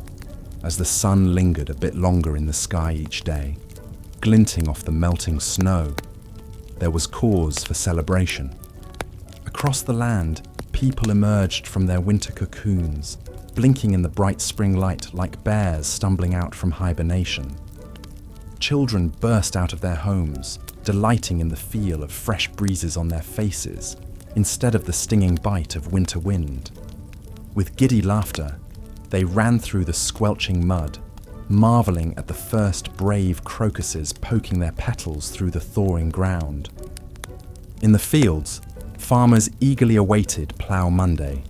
S1: as the sun lingered a bit longer in the sky each day, glinting off the melting snow, there was cause for celebration. Across the land, people emerged from their winter cocoons, blinking in the bright spring light like bears stumbling out from hibernation. Children burst out of their homes, delighting in the feel of fresh breezes on their faces instead of the stinging bite of winter wind. With giddy laughter, they ran through the squelching mud, marveling at the first brave crocuses poking their petals through the thawing ground. In the fields, farmers eagerly awaited Plough Monday,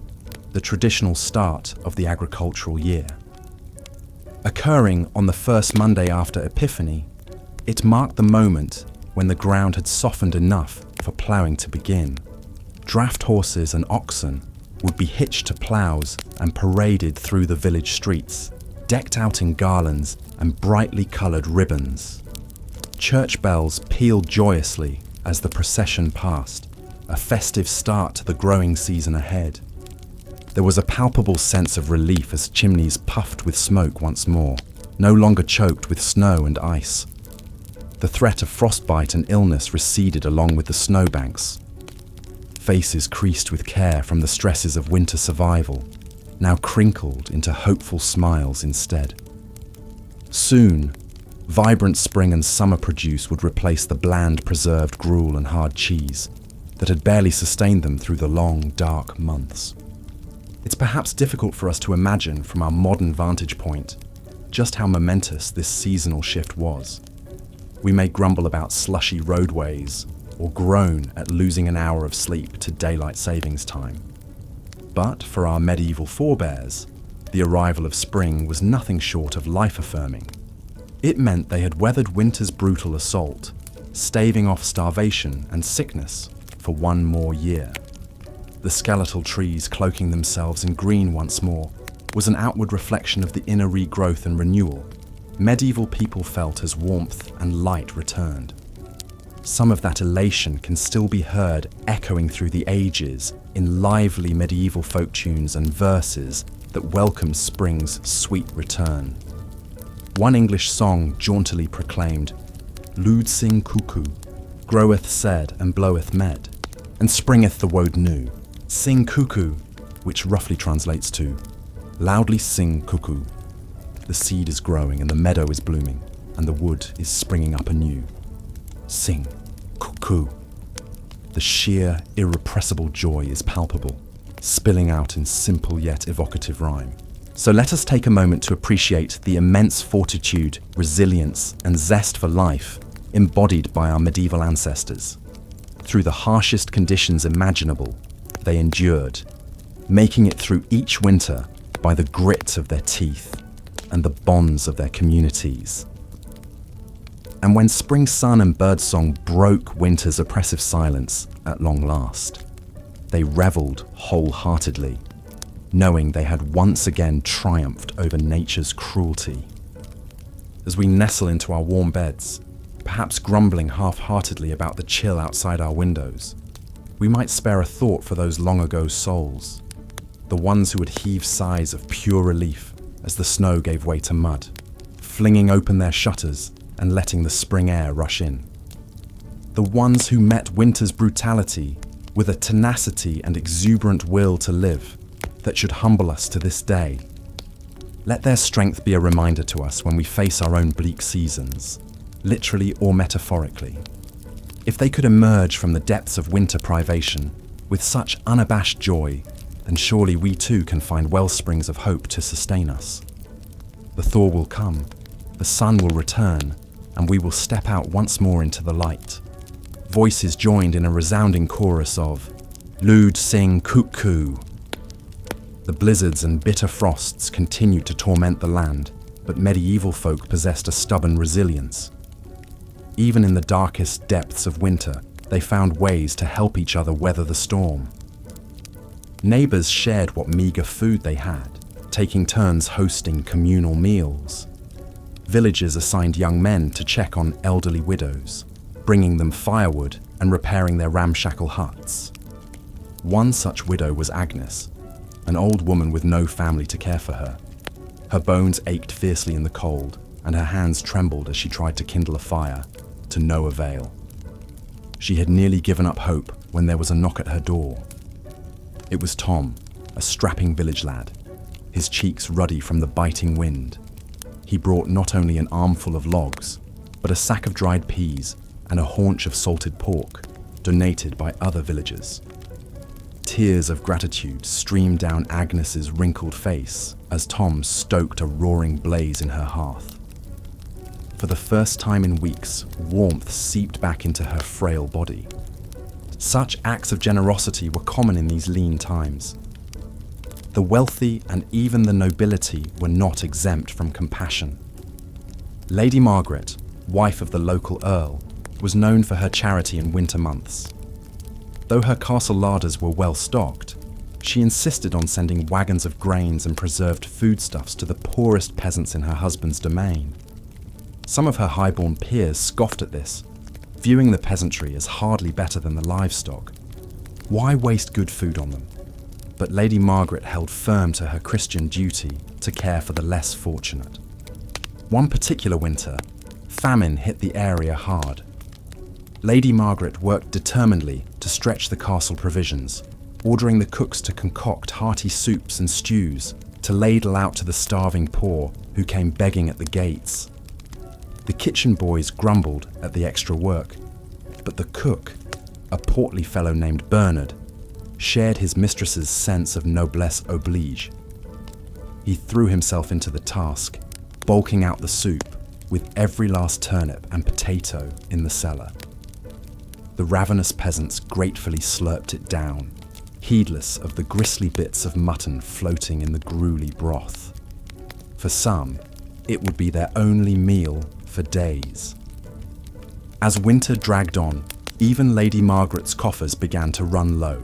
S1: the traditional start of the agricultural year. Occurring on the first Monday after Epiphany, it marked the moment when the ground had softened enough for ploughing to begin. Draft horses and oxen would be hitched to ploughs and paraded through the village streets, decked out in garlands and brightly coloured ribbons. Church bells pealed joyously as the procession passed, a festive start to the growing season ahead. There was a palpable sense of relief as chimneys puffed with smoke once more, no longer choked with snow and ice. The threat of frostbite and illness receded along with the snowbanks. Faces creased with care from the stresses of winter survival, now crinkled into hopeful smiles instead. Soon, vibrant spring and summer produce would replace the bland preserved gruel and hard cheese that had barely sustained them through the long, dark months. It's perhaps difficult for us to imagine from our modern vantage point just how momentous this seasonal shift was. We may grumble about slushy roadways or groan at losing an hour of sleep to daylight savings time. But for our medieval forebears, the arrival of spring was nothing short of life-affirming. It meant they had weathered winter's brutal assault, staving off starvation and sickness for one more year. The skeletal trees cloaking themselves in green once more was an outward reflection of the inner regrowth and renewal medieval people felt as warmth and light returned. Some of that elation can still be heard echoing through the ages in lively medieval folk tunes and verses that welcome spring's sweet return. One English song jauntily proclaimed, "Lud sing cuckoo, groweth said and bloweth med, and springeth the woad new. Sing cuckoo," which roughly translates to, "Loudly sing cuckoo. The seed is growing and the meadow is blooming, and the wood is springing up anew. Sing cuckoo." The sheer, irrepressible joy is palpable, spilling out in simple yet evocative rhyme. So let us take a moment to appreciate the immense fortitude, resilience, and zest for life embodied by our medieval ancestors. Through the harshest conditions imaginable, they endured, making it through each winter by the grit of their teeth and the bonds of their communities. And when spring sun and birdsong broke winter's oppressive silence at long last, they revelled wholeheartedly, knowing they had once again triumphed over nature's cruelty. As we nestle into our warm beds, perhaps grumbling half-heartedly about the chill outside our windows, we might spare a thought for those long-ago souls, the ones who would heave sighs of pure relief as the snow gave way to mud, flinging open their shutters and letting the spring air rush in. The ones who met winter's brutality with a tenacity and exuberant will to live that should humble us to this day. Let their strength be a reminder to us when we face our own bleak seasons, literally or metaphorically. If they could emerge from the depths of winter privation with such unabashed joy, then surely we too can find wellsprings of hope to sustain us. The thaw will come, the sun will return, and we will step out once more into the light. Voices joined in a resounding chorus of "Lud sing cuckoo." The blizzards and bitter frosts continued to torment the land, but medieval folk possessed a stubborn resilience. Even in the darkest depths of winter, they found ways to help each other weather the storm. Neighbours shared what meagre food they had, taking turns hosting communal meals. Villagers assigned young men to check on elderly widows, bringing them firewood and repairing their ramshackle huts. One such widow was Agnes, an old woman with no family to care for her. Her bones ached fiercely in the cold, and her hands trembled as she tried to kindle a fire, to no avail. She had nearly given up hope when there was a knock at her door. It was Tom, a strapping village lad, his cheeks ruddy from the biting wind. He brought not only an armful of logs, but a sack of dried peas and a haunch of salted pork, donated by other villagers. Tears of gratitude streamed down Agnes's wrinkled face as Tom stoked a roaring blaze in her hearth. For the first time in weeks, warmth seeped back into her frail body. Such acts of generosity were common in these lean times. The wealthy and even the nobility were not exempt from compassion. Lady Margaret, wife of the local earl, was known for her charity in winter months. Though her castle larders were well stocked, she insisted on sending wagons of grains and preserved foodstuffs to the poorest peasants in her husband's domain. Some of her highborn peers scoffed at this, viewing the peasantry as hardly better than the livestock. Why waste good food on them? But Lady Margaret held firm to her Christian duty to care for the less fortunate. One particular winter, famine hit the area hard. Lady Margaret worked determinedly to stretch the castle provisions, ordering the cooks to concoct hearty soups and stews to ladle out to the starving poor who came begging at the gates. The kitchen boys grumbled at the extra work, but the cook, a portly fellow named Bernard, shared his mistress's sense of noblesse oblige. He threw himself into the task, bulking out the soup with every last turnip and potato in the cellar. The ravenous peasants gratefully slurped it down, heedless of the gristly bits of mutton floating in the gruely broth. For some, it would be their only meal for days. As winter dragged on, even Lady Margaret's coffers began to run low.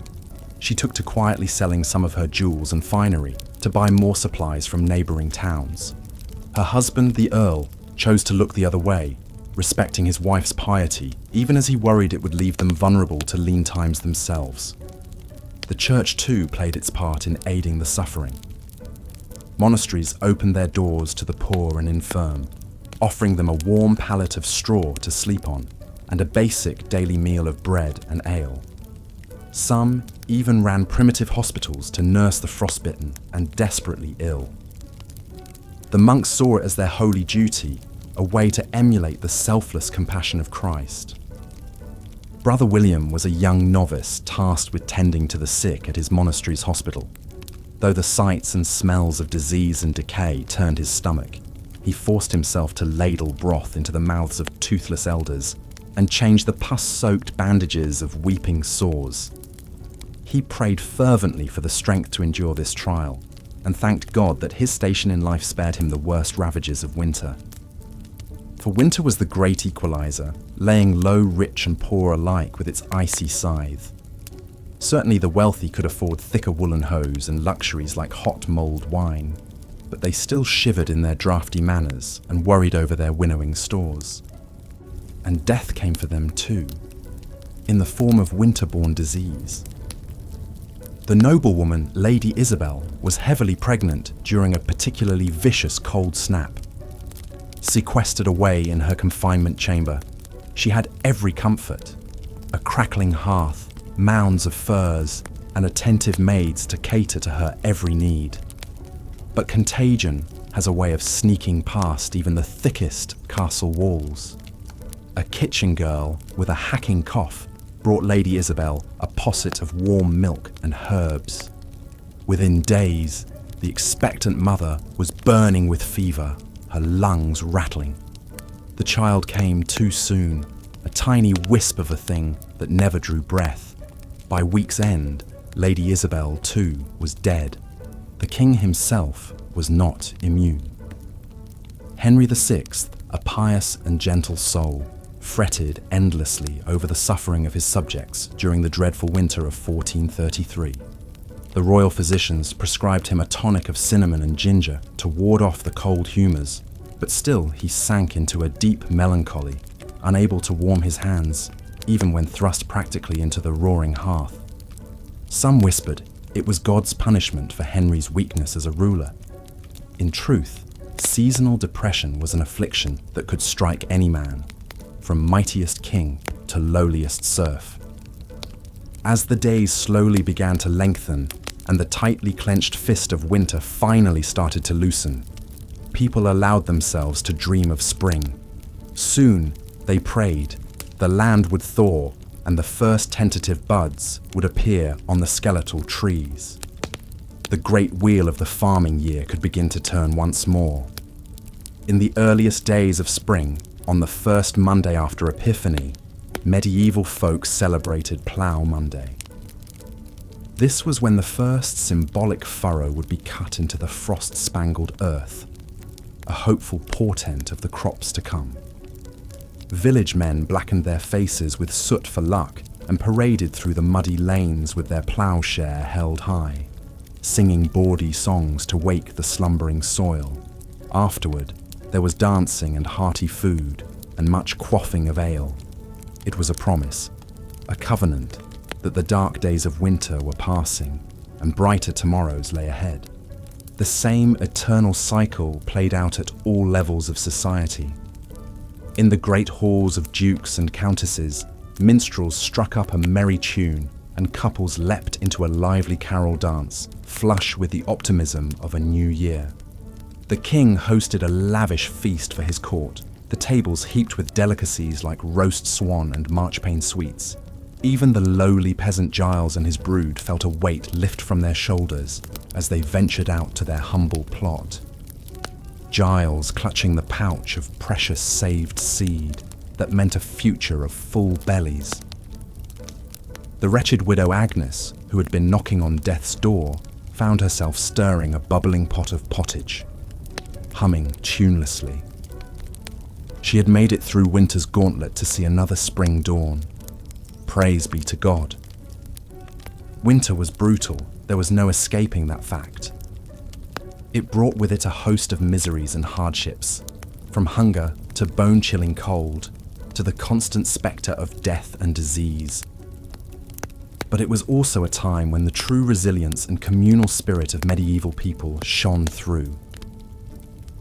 S1: She took to quietly selling some of her jewels and finery to buy more supplies from neighbouring towns. Her husband, the Earl, chose to look the other way, respecting his wife's piety, even as he worried it would leave them vulnerable to lean times themselves. The church too played its part in aiding the suffering. Monasteries opened their doors to the poor and infirm, offering them a warm pallet of straw to sleep on and a basic daily meal of bread and ale. Some even ran primitive hospitals to nurse the frostbitten and desperately ill. The monks saw it as their holy duty, a way to emulate the selfless compassion of Christ. Brother William was a young novice tasked with tending to the sick at his monastery's hospital. Though the sights and smells of disease and decay turned his stomach, he forced himself to ladle broth into the mouths of toothless elders and change the pus-soaked bandages of weeping sores. He prayed fervently for the strength to endure this trial and thanked God that his station in life spared him the worst ravages of winter. For winter was the great equalizer, laying low rich and poor alike with its icy scythe. Certainly the wealthy could afford thicker woolen hose and luxuries like hot mulled wine, but they still shivered in their drafty manners and worried over their winnowing stores. And death came for them too, in the form of winter-borne disease. The noblewoman Lady Isabel was heavily pregnant during a particularly vicious cold snap. Sequestered away in her confinement chamber, she had every comfort: a crackling hearth, mounds of furs, and attentive maids to cater to her every need. But contagion has a way of sneaking past even the thickest castle walls. A kitchen girl with a hacking cough brought Lady Isabel a posset of warm milk and herbs. Within days, the expectant mother was burning with fever, her lungs rattling. The child came too soon, a tiny wisp of a thing that never drew breath. By week's end, Lady Isabel too was dead. The king himself was not immune. Henry VI, a pious and gentle soul, fretted endlessly over the suffering of his subjects during the dreadful winter of 1433. The royal physicians prescribed him a tonic of cinnamon and ginger to ward off the cold humours, but still he sank into a deep melancholy, unable to warm his hands, even when thrust practically into the roaring hearth. Some whispered it was God's punishment for Henry's weakness as a ruler. In truth, seasonal depression was an affliction that could strike any man, from mightiest king to lowliest serf. As the days slowly began to lengthen and the tightly clenched fist of winter finally started to loosen, people allowed themselves to dream of spring. Soon, they prayed, the land would thaw and the first tentative buds would appear on the skeletal trees. The great wheel of the farming year could begin to turn once more. In the earliest days of spring, on the first Monday after Epiphany, medieval folk celebrated Plough Monday. This was when the first symbolic furrow would be cut into the frost-spangled earth, a hopeful portent of the crops to come. Village men blackened their faces with soot for luck and paraded through the muddy lanes with their ploughshare held high, singing bawdy songs to wake the slumbering soil. Afterward, there was dancing and hearty food and much quaffing of ale. It was a promise, a covenant, that the dark days of winter were passing and brighter tomorrows lay ahead. The same eternal cycle played out at all levels of society. In the great halls of dukes and countesses, minstrels struck up a merry tune and couples leapt into a lively carol dance, flush with the optimism of a new year. The king hosted a lavish feast for his court, the tables heaped with delicacies like roast swan and marchpane sweets. Even the lowly peasant Giles and his brood felt a weight lift from their shoulders as they ventured out to their humble plot. Giles clutching the pouch of precious saved seed that meant a future of full bellies. The wretched widow Agnes, who had been knocking on death's door, found herself stirring a bubbling pot of pottage, humming tunelessly. She had made it through winter's gauntlet to see another spring dawn. Praise be to God. Winter was brutal, there was no escaping that fact. It brought with it a host of miseries and hardships, from hunger to bone-chilling cold, to the constant spectre of death and disease. But it was also a time when the true resilience and communal spirit of medieval people shone through.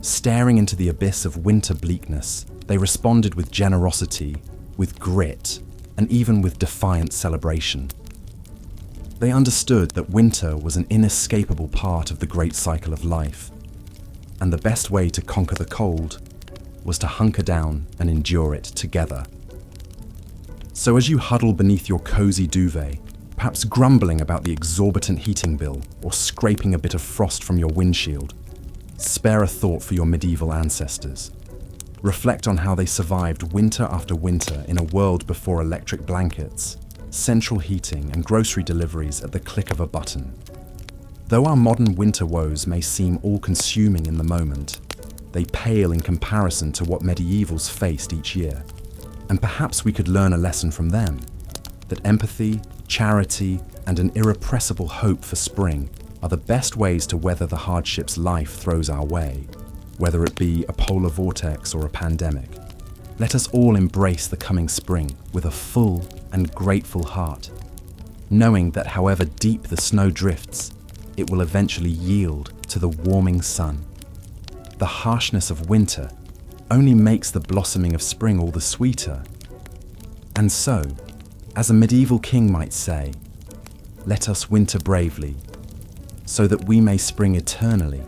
S1: Staring into the abyss of winter bleakness, they responded with generosity, with grit, and even with defiant celebration. They understood that winter was an inescapable part of the great cycle of life, and the best way to conquer the cold was to hunker down and endure it together. So as you huddle beneath your cozy duvet, perhaps grumbling about the exorbitant heating bill or scraping a bit of frost from your windshield, spare a thought for your medieval ancestors. Reflect on how they survived winter after winter in a world before electric blankets, central heating and grocery deliveries at the click of a button. Though our modern winter woes may seem all-consuming in the moment, they pale in comparison to what medievals faced each year. And perhaps we could learn a lesson from them, that empathy, charity, and an irrepressible hope for spring are the best ways to weather the hardships life throws our way, whether it be a polar vortex or a pandemic. Let us all embrace the coming spring with a full and grateful heart, knowing that however deep the snow drifts, it will eventually yield to the warming sun. The harshness of winter only makes the blossoming of spring all the sweeter. And so, as a medieval king might say, let us winter bravely, so that we may spring eternally.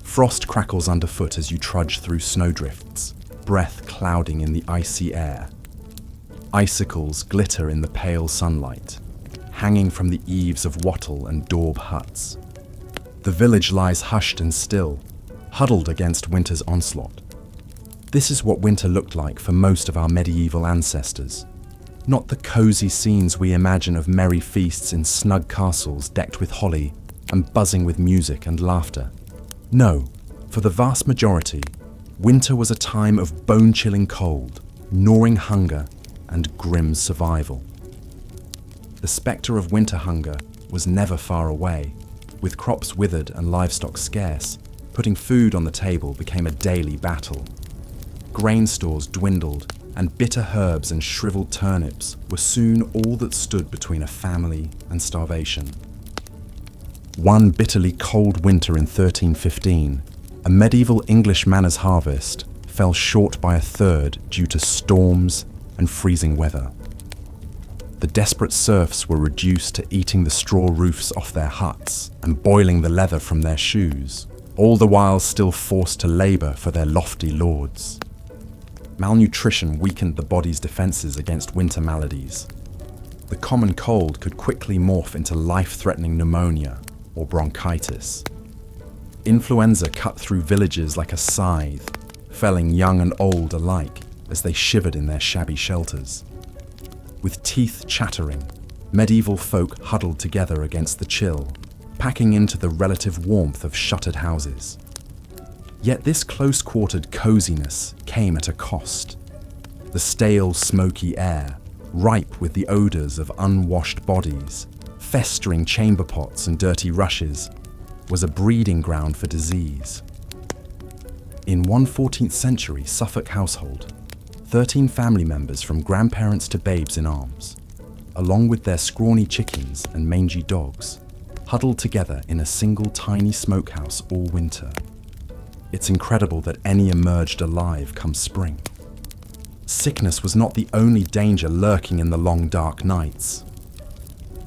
S1: Frost crackles underfoot as you trudge through snowdrifts, breath clouding in the icy air. Icicles glitter in the pale sunlight, hanging from the eaves of wattle and daub huts. The village lies hushed and still, huddled against winter's onslaught. This is what winter looked like for most of our medieval ancestors. Not the cozy scenes we imagine of merry feasts in snug castles decked with holly and buzzing with music and laughter. No, for the vast majority, winter was a time of bone-chilling cold, gnawing hunger, and grim survival. The spectre of winter hunger was never far away. With crops withered and livestock scarce, putting food on the table became a daily battle. Grain stores dwindled, and bitter herbs and shriveled turnips were soon all that stood between a family and starvation. One bitterly cold winter in 1315, a medieval English manor's harvest fell short by a third due to storms and freezing weather. The desperate serfs were reduced to eating the straw roofs off their huts and boiling the leather from their shoes, all the while still forced to labour for their lofty lords. Malnutrition weakened the body's defences against winter maladies. The common cold could quickly morph into life-threatening pneumonia or bronchitis. Influenza cut through villages like a scythe, felling young and old alike as they shivered in their shabby shelters. With teeth chattering, medieval folk huddled together against the chill, packing into the relative warmth of shuttered houses. Yet this close-quartered coziness came at a cost. The stale, smoky air, ripe with the odours of unwashed bodies, festering chamber pots and dirty rushes, was a breeding ground for disease. In one 14th century Suffolk household, 13 family members from grandparents to babes in arms, along with their scrawny chickens and mangy dogs, huddled together in a single tiny smokehouse all winter. It's incredible that any emerged alive come spring. Sickness was not the only danger lurking in the long dark nights.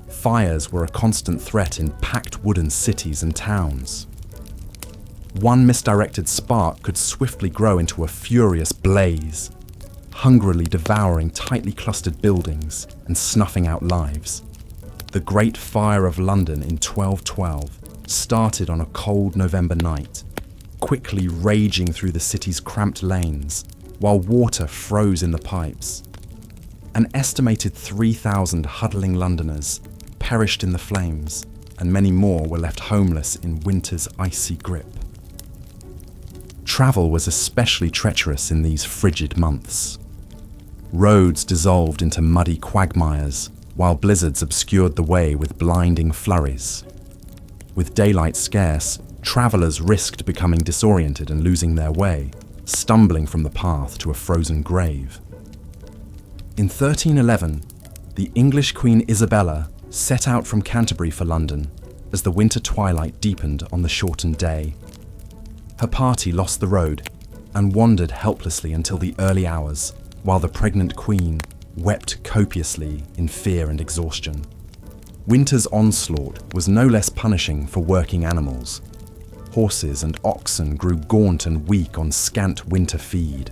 S1: Fires were a constant threat in packed wooden cities and towns. One misdirected spark could swiftly grow into a furious blaze, hungrily devouring tightly clustered buildings and snuffing out lives. The Great Fire of London in 1212 started on a cold November night, quickly raging through the city's cramped lanes, while water froze in the pipes. An estimated 3,000 huddling Londoners perished in the flames, and many more were left homeless in winter's icy grip. Travel was especially treacherous in these frigid months. Roads dissolved into muddy quagmires, while blizzards obscured the way with blinding flurries. With daylight scarce, travellers risked becoming disoriented and losing their way, stumbling from the path to a frozen grave. In 1311, the English Queen Isabella set out from Canterbury for London as the winter twilight deepened on the shortened day. Her party lost the road and wandered helplessly until the early hours, while the pregnant queen wept copiously in fear and exhaustion. Winter's onslaught was no less punishing for working animals. Horses and oxen grew gaunt and weak on scant winter feed.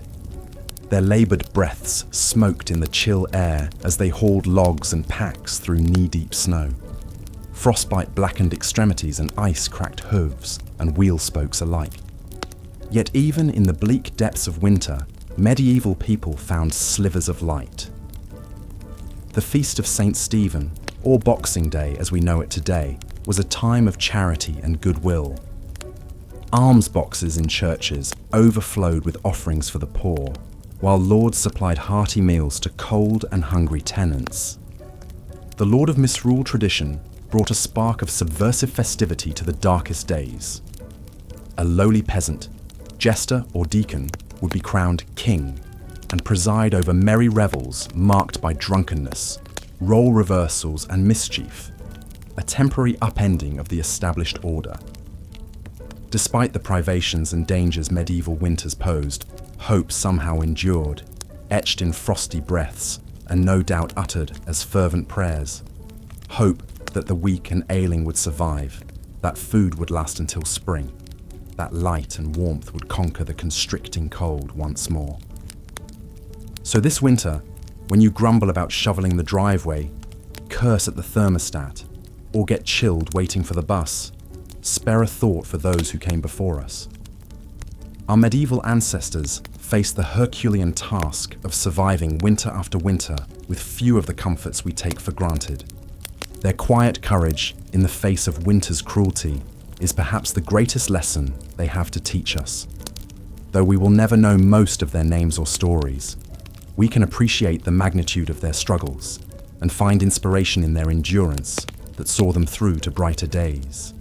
S1: Their laboured breaths smoked in the chill air as they hauled logs and packs through knee-deep snow. Frostbite blackened extremities and ice cracked hooves and wheel spokes alike. Yet even in the bleak depths of winter, medieval people found slivers of light. The Feast of St. Stephen, or Boxing Day as we know it today, was a time of charity and goodwill. Alms boxes in churches overflowed with offerings for the poor, while lords supplied hearty meals to cold and hungry tenants. The Lord of Misrule tradition brought a spark of subversive festivity to the darkest days. A lowly peasant, jester or deacon, would be crowned king and preside over merry revels marked by drunkenness, role reversals and mischief, a temporary upending of the established order. Despite the privations and dangers medieval winters posed, hope somehow endured, etched in frosty breaths and no doubt uttered as fervent prayers. Hope that the weak and ailing would survive, that food would last until spring, that light and warmth would conquer the constricting cold once more. So this winter, when you grumble about shoveling the driveway, curse at the thermostat, or get chilled waiting for the bus, spare a thought for those who came before us. Our medieval ancestors faced the Herculean task of surviving winter after winter with few of the comforts we take for granted. Their quiet courage in the face of winter's cruelty is perhaps the greatest lesson they have to teach us. Though we will never know most of their names or stories, we can appreciate the magnitude of their struggles and find inspiration in their endurance that saw them through to brighter days.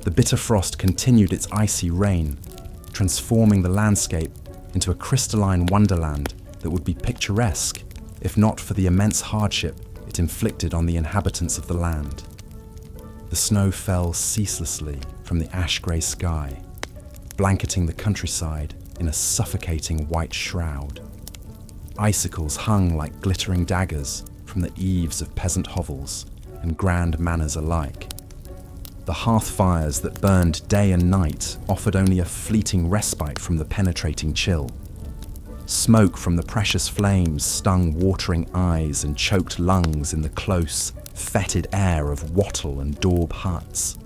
S1: The bitter frost continued its icy reign, transforming the landscape into a crystalline wonderland that would be picturesque if not for the immense hardship it inflicted on the inhabitants of the land. The snow fell ceaselessly from the ash-grey sky, blanketing the countryside in a suffocating white shroud. Icicles hung like glittering daggers from the eaves of peasant hovels and grand manors alike. The hearth fires that burned day and night offered only a fleeting respite from the penetrating chill. Smoke from the precious flames stung watering eyes and choked lungs in the close, fetid air of wattle and daub huts.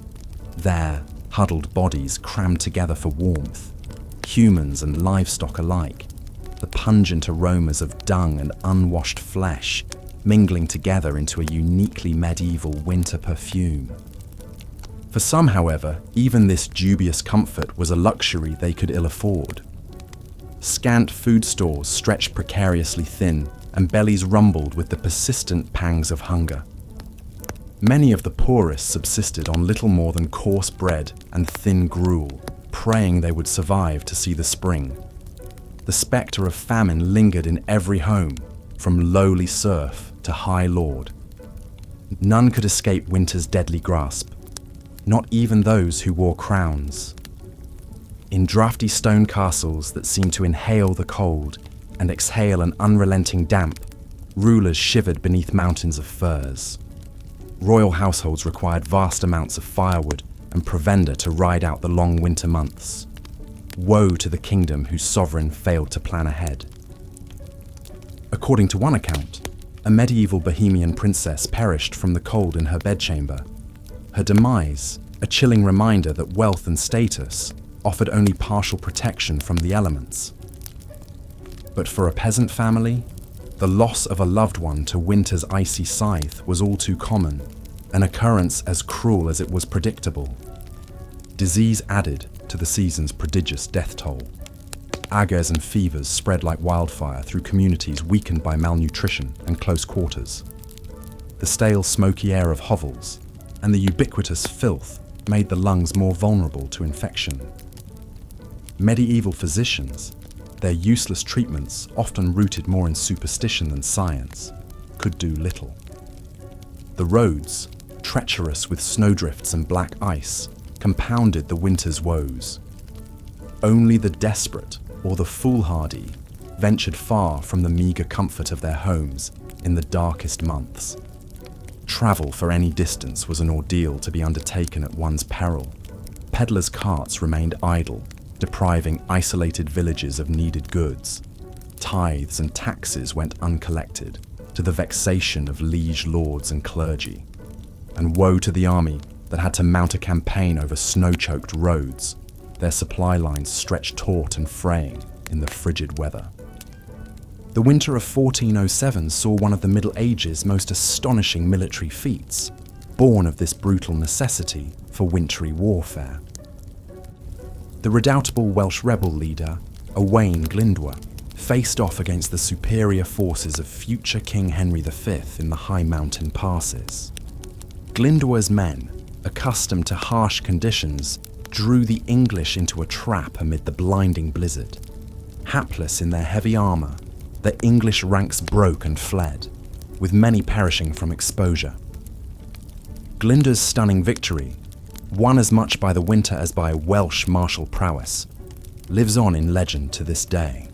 S1: There, huddled bodies crammed together for warmth, humans and livestock alike, the pungent aromas of dung and unwashed flesh mingling together into a uniquely medieval winter perfume. For some, however, even this dubious comfort was a luxury they could ill afford. Scant food stores stretched precariously thin, and bellies rumbled with the persistent pangs of hunger. Many of the poorest subsisted on little more than coarse bread and thin gruel, praying they would survive to see the spring. The spectre of famine lingered in every home, from lowly serf to high lord. None could escape winter's deadly grasp, not even those who wore crowns. In drafty stone castles that seemed to inhale the cold and exhale an unrelenting damp, rulers shivered beneath mountains of furs. Royal households required vast amounts of firewood and provender to ride out the long winter months. Woe to the kingdom whose sovereign failed to plan ahead. According to one account, a medieval Bohemian princess perished from the cold in her bedchamber. Her demise, a chilling reminder that wealth and status offered only partial protection from the elements. But for a peasant family, the loss of a loved one to winter's icy scythe was all too common, an occurrence as cruel as it was predictable. Disease added to the season's prodigious death toll. Agars and fevers spread like wildfire through communities weakened by malnutrition and close quarters. The stale, smoky air of hovels and the ubiquitous filth made the lungs more vulnerable to infection. Medieval physicians, their useless treatments, often rooted more in superstition than science, could do little. The roads, treacherous with snowdrifts and black ice, compounded the winter's woes. Only the desperate or the foolhardy ventured far from the meagre comfort of their homes in the darkest months. Travel for any distance was an ordeal to be undertaken at one's peril. Peddlers' carts remained idle, depriving isolated villages of needed goods. Tithes and taxes went uncollected, to the vexation of liege lords and clergy. And woe to the army that had to mount a campaign over snow-choked roads, their supply lines stretched taut and fraying in the frigid weather. The winter of 1407 saw one of the Middle Ages' most astonishing military feats, born of this brutal necessity for wintry warfare. The redoubtable Welsh rebel leader, Owain Glyndwr, faced off against the superior forces of future King Henry V in the high mountain passes. Glyndwr's men, accustomed to harsh conditions, drew the English into a trap amid the blinding blizzard. Hapless in their heavy armour, the English ranks broke and fled, with many perishing from exposure. Glyndwr's stunning victory, won as much by the winter as by Welsh martial prowess, lives on in legend to this day.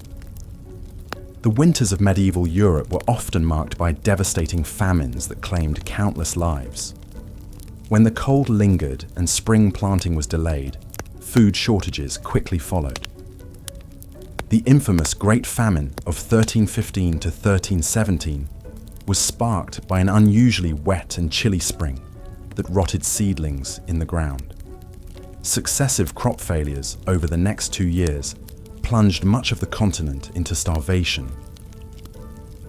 S1: The winters of medieval Europe were often marked by devastating famines that claimed countless lives. When the cold lingered and spring planting was delayed, food shortages quickly followed. The infamous Great Famine of 1315 to 1317 was sparked by an unusually wet and chilly spring that rotted seedlings in the ground. Successive crop failures over the next 2 years plunged much of the continent into starvation.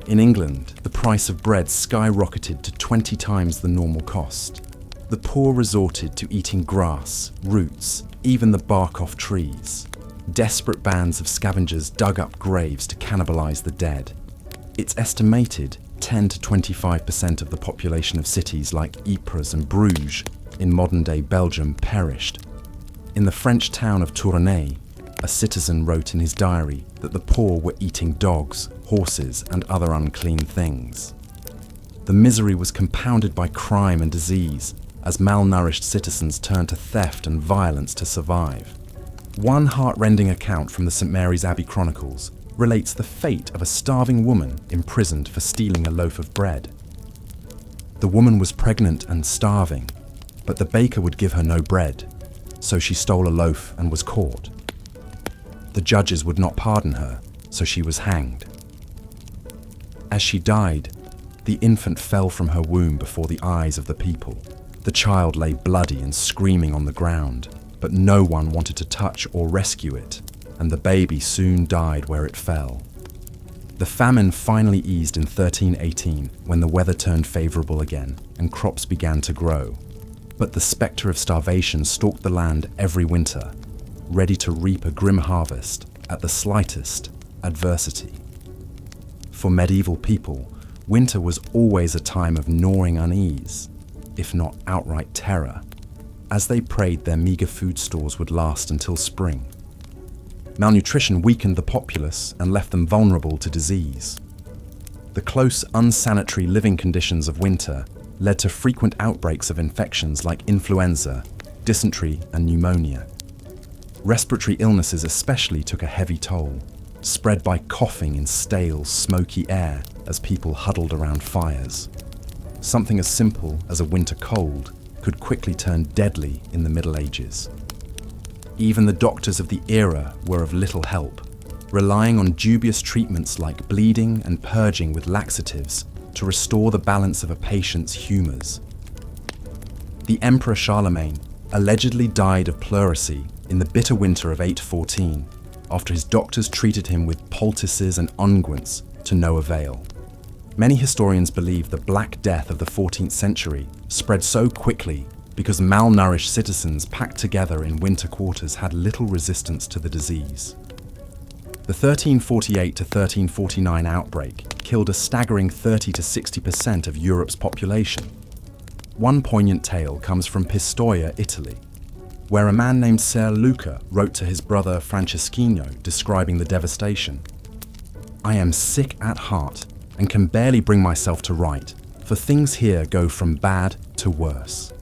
S1: In England, the price of bread skyrocketed to 20 times the normal cost. The poor resorted to eating grass, roots, even the bark off trees. Desperate bands of scavengers dug up graves to cannibalize the dead. It's estimated 10 to 25% of the population of cities like Ypres and Bruges in modern-day Belgium perished. In the French town of Tournai, a citizen wrote in his diary that the poor were eating dogs, horses, and other unclean things. The misery was compounded by crime and disease, as malnourished citizens turned to theft and violence to survive. One heart-rending account from the St. Mary's Abbey Chronicles relates the fate of a starving woman imprisoned for stealing a loaf of bread. The woman was pregnant and starving, but the baker would give her no bread, so she stole a loaf and was caught. The judges would not pardon her, so she was hanged. As she died, the infant fell from her womb before the eyes of the people. The child lay bloody and screaming on the ground, but no one wanted to touch or rescue it, and the baby soon died where it fell. The famine finally eased in 1318 when the weather turned favourable again and crops began to grow. But the spectre of starvation stalked the land every winter, ready to reap a grim harvest at the slightest adversity. For medieval people, winter was always a time of gnawing unease, if not outright terror, as they prayed their meagre food stores would last until spring. Malnutrition weakened the populace and left them vulnerable to disease. The close, unsanitary living conditions of winter led to frequent outbreaks of infections like influenza, dysentery, and pneumonia. Respiratory illnesses especially took a heavy toll, spread by coughing in stale, smoky air as people huddled around fires. Something as simple as a winter cold could quickly turn deadly in the Middle Ages. Even the doctors of the era were of little help, relying on dubious treatments like bleeding and purging with laxatives to restore the balance of a patient's humours. The Emperor Charlemagne allegedly died of pleurisy in the bitter winter of 814, after his doctors treated him with poultices and unguents to no avail. Many historians believe the Black Death of the 14th century spread so quickly because malnourished citizens packed together in winter quarters had little resistance to the disease. The 1348 to 1349 outbreak killed a staggering 30 to 60% of Europe's population. One poignant tale comes from Pistoia, Italy, where a man named Ser Luca wrote to his brother Franceschino describing the devastation. "I am sick at heart and can barely bring myself to write, for things here go from bad to worse.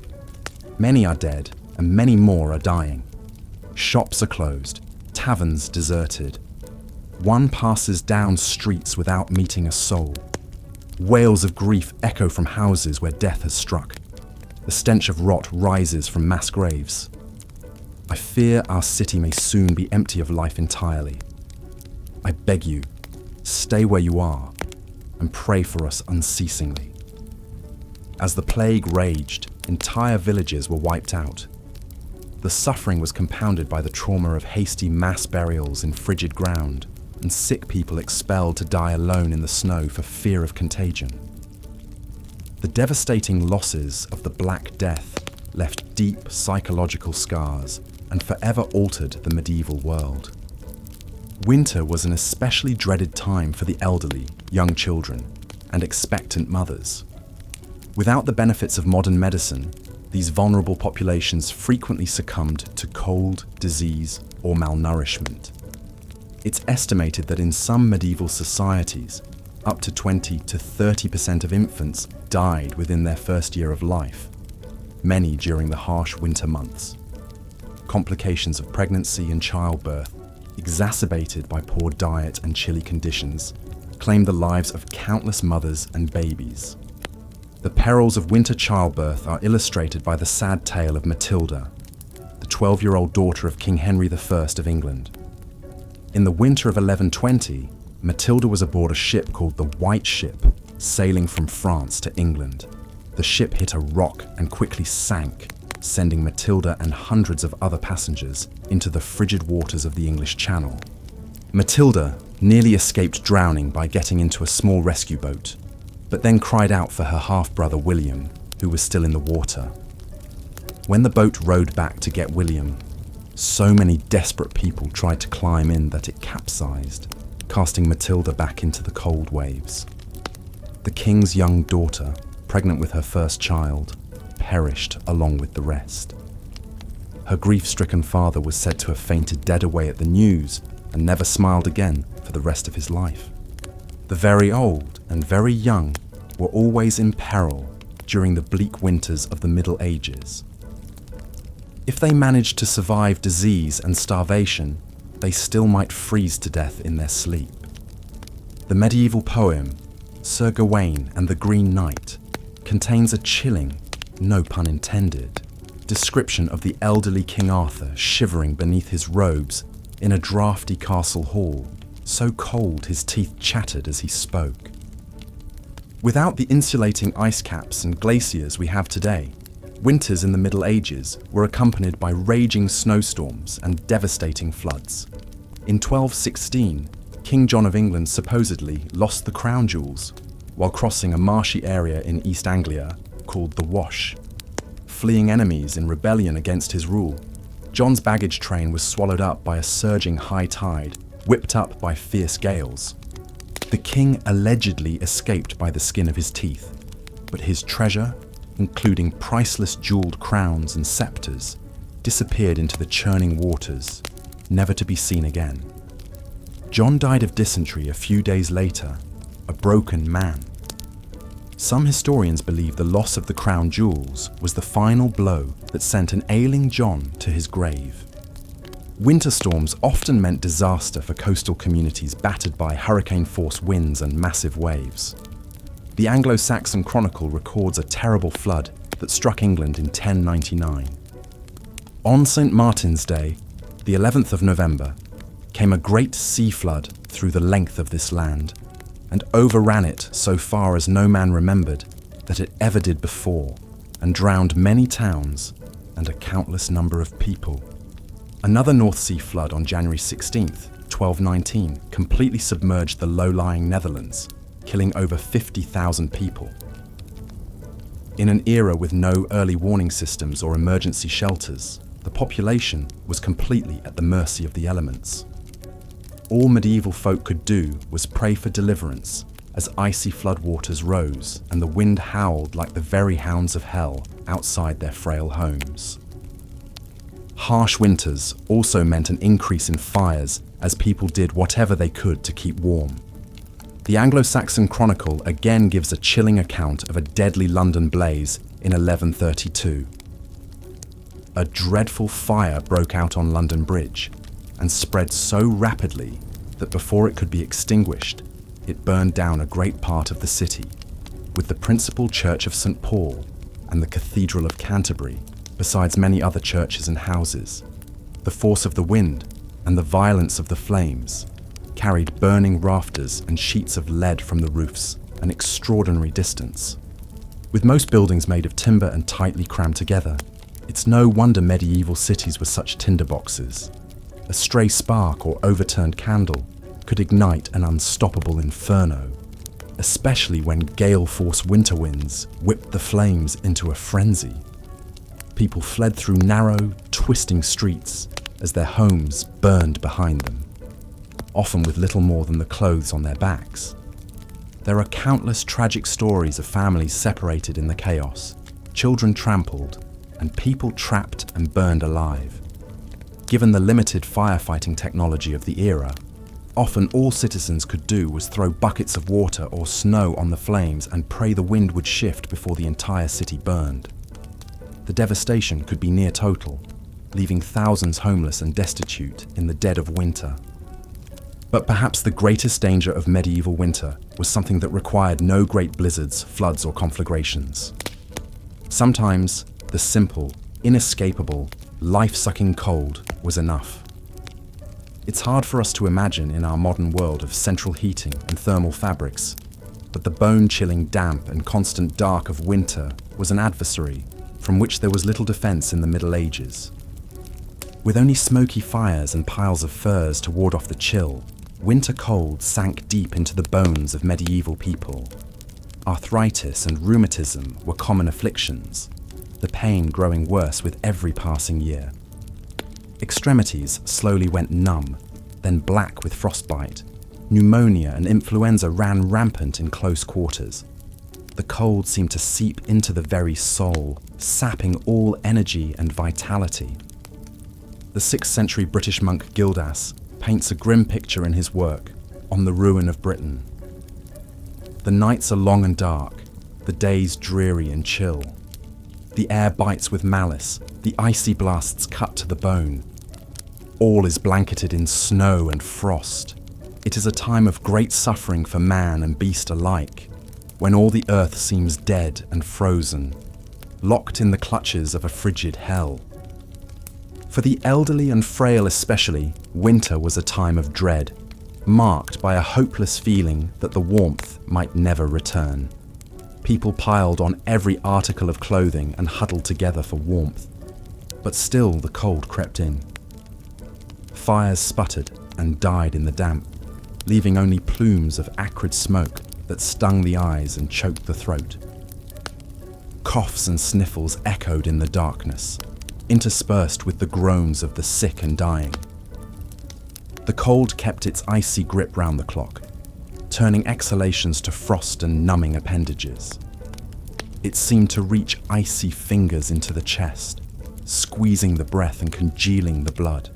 S1: Many are dead, and many more are dying. Shops are closed, taverns deserted. One passes down streets without meeting a soul. Wails of grief echo from houses where death has struck. The stench of rot rises from mass graves. I fear our city may soon be empty of life entirely. I beg you, stay where you are and pray for us unceasingly." As the plague raged, entire villages were wiped out. The suffering was compounded by the trauma of hasty mass burials in frigid ground and sick people expelled to die alone in the snow for fear of contagion. The devastating losses of the Black Death left deep psychological scars and forever altered the medieval world. Winter was an especially dreaded time for the elderly, young children, and expectant mothers. Without the benefits of modern medicine, these vulnerable populations frequently succumbed to cold, disease, or malnourishment. It's estimated that in some medieval societies, up to 20 to 30% of infants died within their first year of life, many during the harsh winter months. Complications of pregnancy and childbirth, exacerbated by poor diet and chilly conditions, claimed the lives of countless mothers and babies. The perils of winter childbirth are illustrated by the sad tale of Matilda, the 12-year-old daughter of King Henry I of England. In the winter of 1120, Matilda was aboard a ship called the White Ship, sailing from France to England. The ship hit a rock and quickly sank, sending Matilda and hundreds of other passengers into the frigid waters of the English Channel. Matilda nearly escaped drowning by getting into a small rescue boat, but then cried out for her half-brother William, who was still in the water. When the boat rowed back to get William, so many desperate people tried to climb in that it capsized, casting Matilda back into the cold waves. The king's young daughter, pregnant with her first child, perished along with the rest. Her grief-stricken father was said to have fainted dead away at the news and never smiled again for the rest of his life. The very old and very young were always in peril during the bleak winters of the Middle Ages. If they managed to survive disease and starvation, they still might freeze to death in their sleep. The medieval poem, Sir Gawain and the Green Knight, contains a chilling, no pun intended, description of the elderly King Arthur shivering beneath his robes in a drafty castle hall, so cold his teeth chattered as he spoke. Without the insulating ice caps and glaciers we have today, winters in the Middle Ages were accompanied by raging snowstorms and devastating floods. In 1216, King John of England supposedly lost the crown jewels while crossing a marshy area in East Anglia called the Wash. Fleeing enemies in rebellion against his rule, John's baggage train was swallowed up by a surging high tide, whipped up by fierce gales. The king allegedly escaped by the skin of his teeth, but his treasure, including priceless jeweled crowns and scepters, disappeared into the churning waters, never to be seen again. John died of dysentery a few days later, a broken man. Some historians believe the loss of the crown jewels was the final blow that sent an ailing John to his grave. Winter storms often meant disaster for coastal communities battered by hurricane-force winds and massive waves. The Anglo-Saxon Chronicle records a terrible flood that struck England in 1099. On St. Martin's Day, the 11th of November, came a great sea flood through the length of this land, and overran it so far as no man remembered that it ever did before, and drowned many towns and a countless number of people. Another North Sea flood on January 16th, 1219, completely submerged the low-lying Netherlands, killing over 50,000 people. In an era with no early warning systems or emergency shelters, the population was completely at the mercy of the elements. All medieval folk could do was pray for deliverance as icy floodwaters rose and the wind howled like the very hounds of hell outside their frail homes. Harsh winters also meant an increase in fires as people did whatever they could to keep warm. The Anglo-Saxon Chronicle again gives a chilling account of a deadly London blaze in 1132. A dreadful fire broke out on London Bridge and spread so rapidly that before it could be extinguished, it burned down a great part of the city, with the principal church of St. Paul and the Cathedral of Canterbury, besides many other churches and houses. The force of the wind and the violence of the flames carried burning rafters and sheets of lead from the roofs an extraordinary distance. With most buildings made of timber and tightly crammed together, it's no wonder medieval cities were such tinderboxes. A stray spark or overturned candle could ignite an unstoppable inferno, especially when gale-force winter winds whipped the flames into a frenzy. People fled through narrow, twisting streets as their homes burned behind them, often with little more than the clothes on their backs. There are countless tragic stories of families separated in the chaos, children trampled, and people trapped and burned alive. Given the limited firefighting technology of the era, often all citizens could do was throw buckets of water or snow on the flames and pray the wind would shift before the entire city burned. The devastation could be near total, leaving thousands homeless and destitute in the dead of winter. But perhaps the greatest danger of medieval winter was something that required no great blizzards, floods, or conflagrations. Sometimes the simple, inescapable, life-sucking cold was enough. It's hard for us to imagine in our modern world of central heating and thermal fabrics, but the bone-chilling damp and constant dark of winter was an adversary from which there was little defense in the Middle Ages. With only smoky fires and piles of furs to ward off the chill, winter cold sank deep into the bones of medieval people. Arthritis and rheumatism were common afflictions, the pain growing worse with every passing year. Extremities slowly went numb, then black with frostbite. Pneumonia and influenza ran rampant in close quarters. The cold seemed to seep into the very soul, sapping all energy and vitality. the 6th century British monk Gildas paints a grim picture in his work, On the Ruin of Britain. The nights are long and dark, the days dreary and chill. The air bites with malice, the icy blasts cut to the bone. All is blanketed in snow and frost. It is a time of great suffering for man and beast alike, when all the earth seems dead and frozen, locked in the clutches of a frigid hell. For the elderly and frail especially, winter was a time of dread, marked by a hopeless feeling that the warmth might never return. People piled on every article of clothing and huddled together for warmth, but still the cold crept in. Fires sputtered and died in the damp, leaving only plumes of acrid smoke that stung the eyes and choked the throat. Coughs and sniffles echoed in the darkness, interspersed with the groans of the sick and dying. The cold kept its icy grip round the clock, turning exhalations to frost and numbing appendages. It seemed to reach icy fingers into the chest, squeezing the breath and congealing the blood.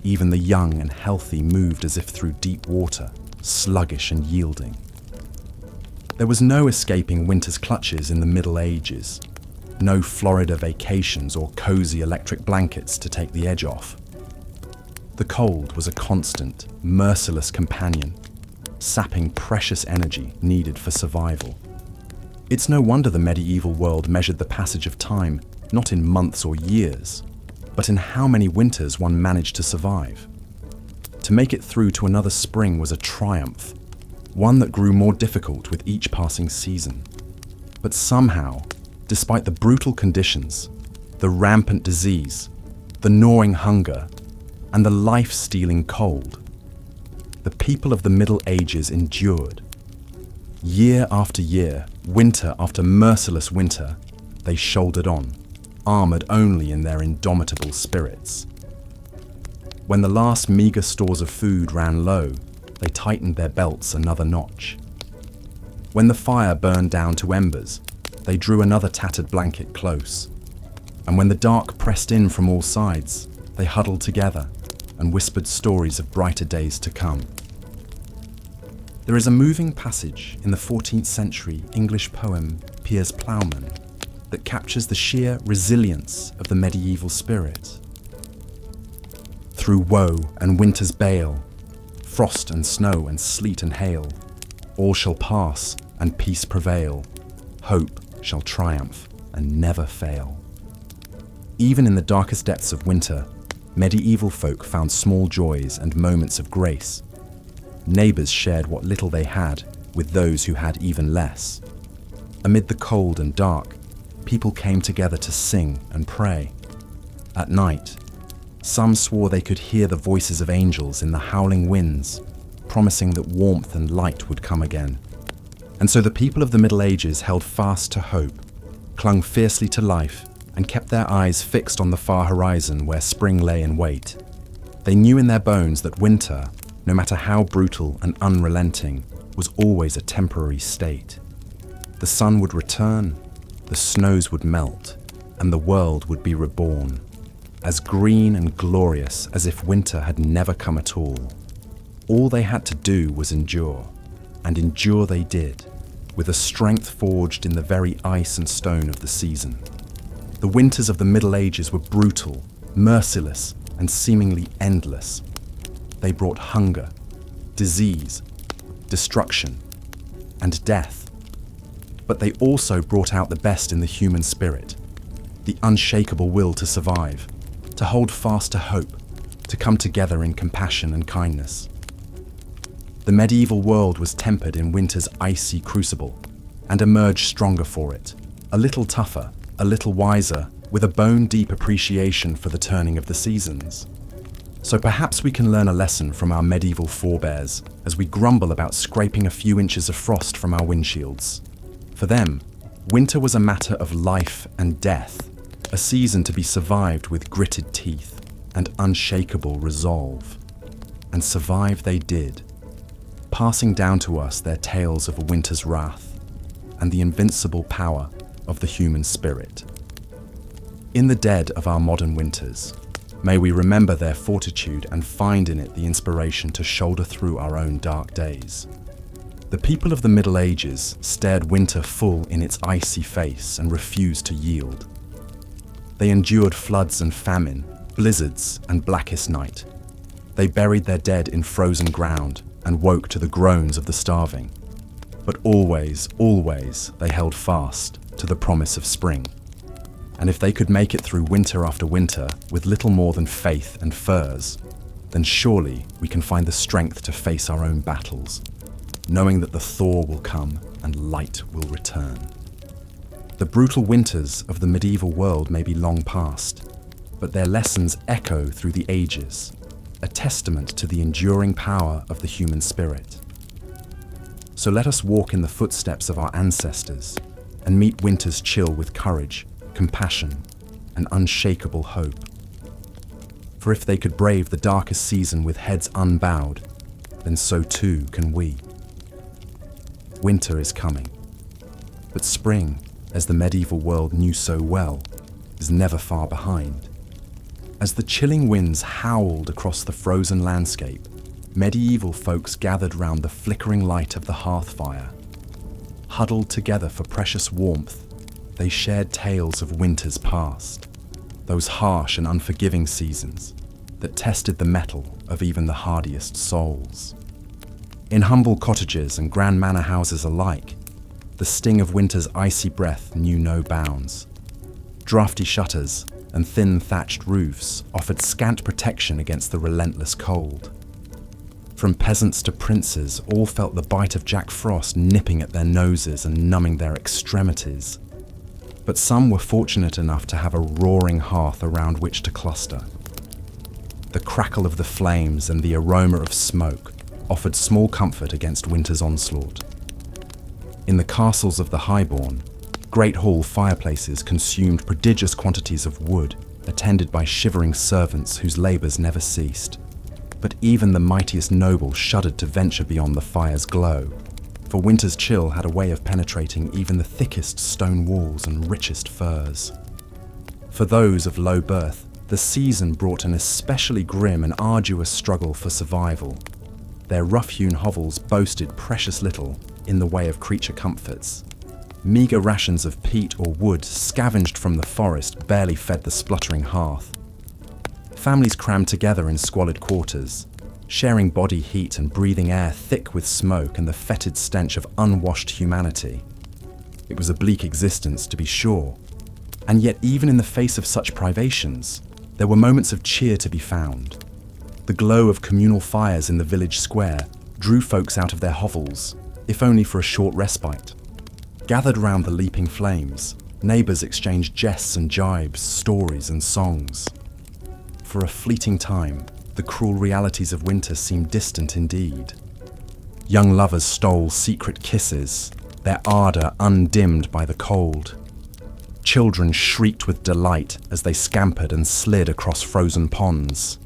S1: Even the young and healthy moved as if through deep water, sluggish and yielding. There was no escaping winter's clutches in the Middle Ages, no Florida vacations or cozy electric blankets to take the edge off. The cold was a constant, merciless companion, sapping precious energy needed for survival. It's no wonder the medieval world measured the passage of time not in months or years, but in how many winters one managed to survive. To make it through to another spring was a triumph, one that grew more difficult with each passing season. But somehow, despite the brutal conditions, the rampant disease, the gnawing hunger, and the life-stealing cold, the people of the Middle Ages endured. Year after year, winter after merciless winter, they shouldered on, armoured only in their indomitable spirits. When the last meagre stores of food ran low, they tightened their belts another notch. When the fire burned down to embers, they drew another tattered blanket close. And when the dark pressed in from all sides, they huddled together and whispered stories of brighter days to come. There is a moving passage in the 14th century English poem Piers Plowman that captures the sheer resilience of the medieval spirit. Through woe and winter's bale, frost and snow and sleet and hail, all shall pass and peace prevail, hope shall triumph and never fail. Even in the darkest depths of winter, medieval folk found small joys and moments of grace. Neighbours shared what little they had with those who had even less. Amid the cold and dark, people came together to sing and pray. At night, some swore they could hear the voices of angels in the howling winds, promising that warmth and light would come again. And so the people of the Middle Ages held fast to hope, clung fiercely to life, and kept their eyes fixed on the far horizon where spring lay in wait. They knew in their bones that winter, no matter how brutal and unrelenting, was always a temporary state. The sun would return, the snows would melt, and the world would be reborn, as green and glorious as if winter had never come at all. All they had to do was endure, and endure they did, with a strength forged in the very ice and stone of the season. The winters of the Middle Ages were brutal, merciless, and seemingly endless. They brought hunger, disease, destruction, and death. But they also brought out the best in the human spirit, the unshakable will to survive, to hold fast to hope, to come together in compassion and kindness. The medieval world was tempered in winter's icy crucible and emerged stronger for it, a little tougher, a little wiser, with a bone-deep appreciation for the turning of the seasons. So perhaps we can learn a lesson from our medieval forebears as we grumble about scraping a few inches of frost from our windshields. For them, winter was a matter of life and death, a season to be survived with gritted teeth and unshakable resolve. And survive they did, passing down to us their tales of a winter's wrath and the invincible power of the human spirit. In the dead of our modern winters, May we remember their fortitude and find in it the inspiration to shoulder through our own dark days. The people of the Middle Ages stared winter full in its icy face and refused to yield. They endured floods and famine, blizzards and blackest night. They buried their dead in frozen ground and woke to the groans of the starving. But always, always they held fast to the promise of spring. And if they could make it through winter after winter with little more than faith and furs, then surely we can find the strength to face our own battles, knowing that the thaw will come and light will return. The brutal winters of the medieval world may be long past, but their lessons echo through the ages, a testament to the enduring power of the human spirit. So let us walk in the footsteps of our ancestors and meet winter's chill with courage, compassion, and unshakable hope. For if they could brave the darkest season with heads unbowed, then so too can we. Winter is coming, but spring, as the medieval world knew so well, is never far behind. As the chilling winds howled across the frozen landscape, medieval folks gathered round the flickering light of the hearth fire. Huddled together for precious warmth, they shared tales of winters past, those harsh and unforgiving seasons that tested the mettle of even the hardiest souls. In humble cottages and grand manor houses alike, the sting of winter's icy breath knew no bounds. Drafty shutters and thin thatched roofs offered scant protection against the relentless cold. From peasants to princes, all felt the bite of Jack Frost nipping at their noses and numbing their extremities. But some were fortunate enough to have a roaring hearth around which to cluster. The crackle of the flames and the aroma of smoke offered small comfort against winter's onslaught. In the castles of the highborn, great hall fireplaces consumed prodigious quantities of wood, attended by shivering servants whose labours never ceased. But even the mightiest nobles shuddered to venture beyond the fire's glow, for winter's chill had a way of penetrating even the thickest stone walls and richest furs. For those of low birth, the season brought an especially grim and arduous struggle for survival. Their rough-hewn hovels boasted precious little in the way of creature comforts. Meagre rations of peat or wood scavenged from the forest barely fed the spluttering hearth. Families crammed together in squalid quarters, sharing body heat and breathing air thick with smoke and the fetid stench of unwashed humanity. It was a bleak existence, to be sure, and yet even in the face of such privations, there were moments of cheer to be found. The glow of communal fires in the village square drew folks out of their hovels, if only for a short respite. Gathered round the leaping flames, neighbours exchanged jests and jibes, stories and songs. For a fleeting time, the cruel realities of winter seemed distant indeed. Young lovers stole secret kisses, their ardour undimmed by the cold. Children shrieked with delight as they scampered and slid across frozen ponds.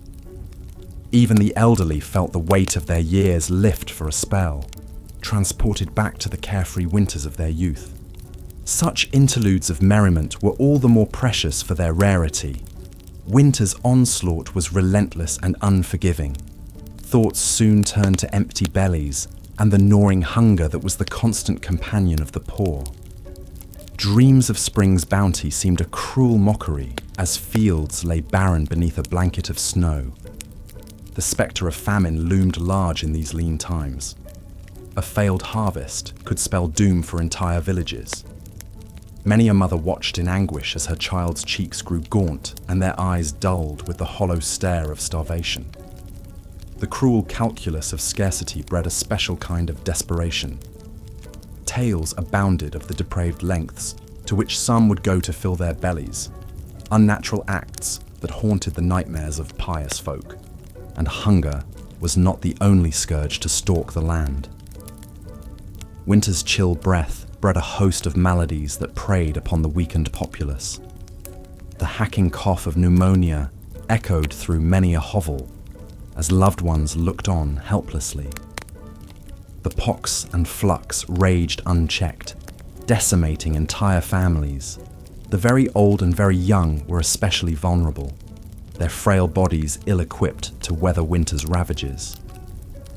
S1: Even the elderly felt the weight of their years lift for a spell, transported back to the carefree winters of their youth. Such interludes of merriment were all the more precious for their rarity. Winter's onslaught was relentless and unforgiving. Thoughts soon turned to empty bellies and the gnawing hunger that was the constant companion of the poor. Dreams of spring's bounty seemed a cruel mockery as fields lay barren beneath a blanket of snow. The spectre of famine loomed large in these lean times. A failed harvest could spell doom for entire villages. Many a mother watched in anguish as her child's cheeks grew gaunt and their eyes dulled with the hollow stare of starvation. The cruel calculus of scarcity bred a special kind of desperation. Tales abounded of the depraved lengths to which some would go to fill their bellies, unnatural acts that haunted the nightmares of pious folk, and hunger was not the only scourge to stalk the land. Winter's chill breath bred a host of maladies that preyed upon the weakened populace. The hacking cough of pneumonia echoed through many a hovel as loved ones looked on helplessly. The pox and flux raged unchecked, decimating entire families. The very old and very young were especially vulnerable. their frail bodies ill-equipped to weather winter's ravages.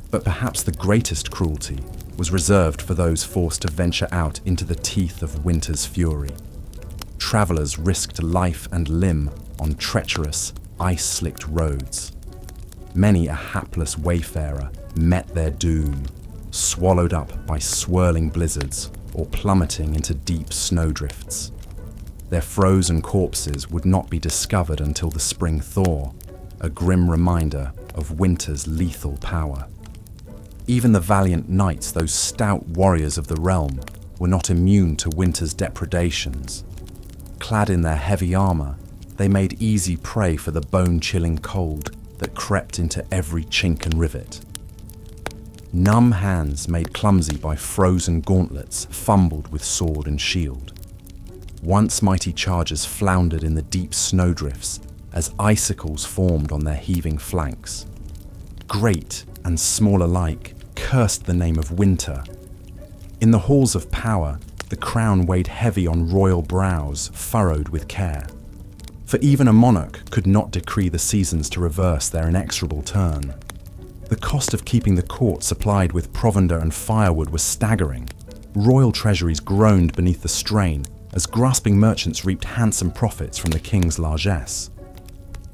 S1: But perhaps the greatest cruelty was reserved for those forced to venture out into the teeth of winter's fury. Travelers risked life and limb on treacherous, ice-slicked roads. Many a hapless wayfarer met their doom, swallowed up by swirling blizzards or plummeting into deep snowdrifts. Their frozen corpses would not be discovered until the spring thaw, a grim reminder of winter's lethal power. Even the valiant knights, those stout warriors of the realm, were not immune to winter's depredations. Clad in their heavy armor, they made easy prey for the bone-chilling cold that crept into every chink and rivet. Numb hands made clumsy by frozen gauntlets fumbled with sword and shield. Once mighty chargers floundered in the deep snowdrifts as icicles formed on their heaving flanks. Great and small alike cursed the name of winter. In the halls of power, the crown weighed heavy on royal brows furrowed with care. For even a monarch could not decree the seasons to reverse their inexorable turn. The cost of keeping the court supplied with provender and firewood was staggering. Royal treasuries groaned beneath the strain as grasping merchants reaped handsome profits from the king's largesse.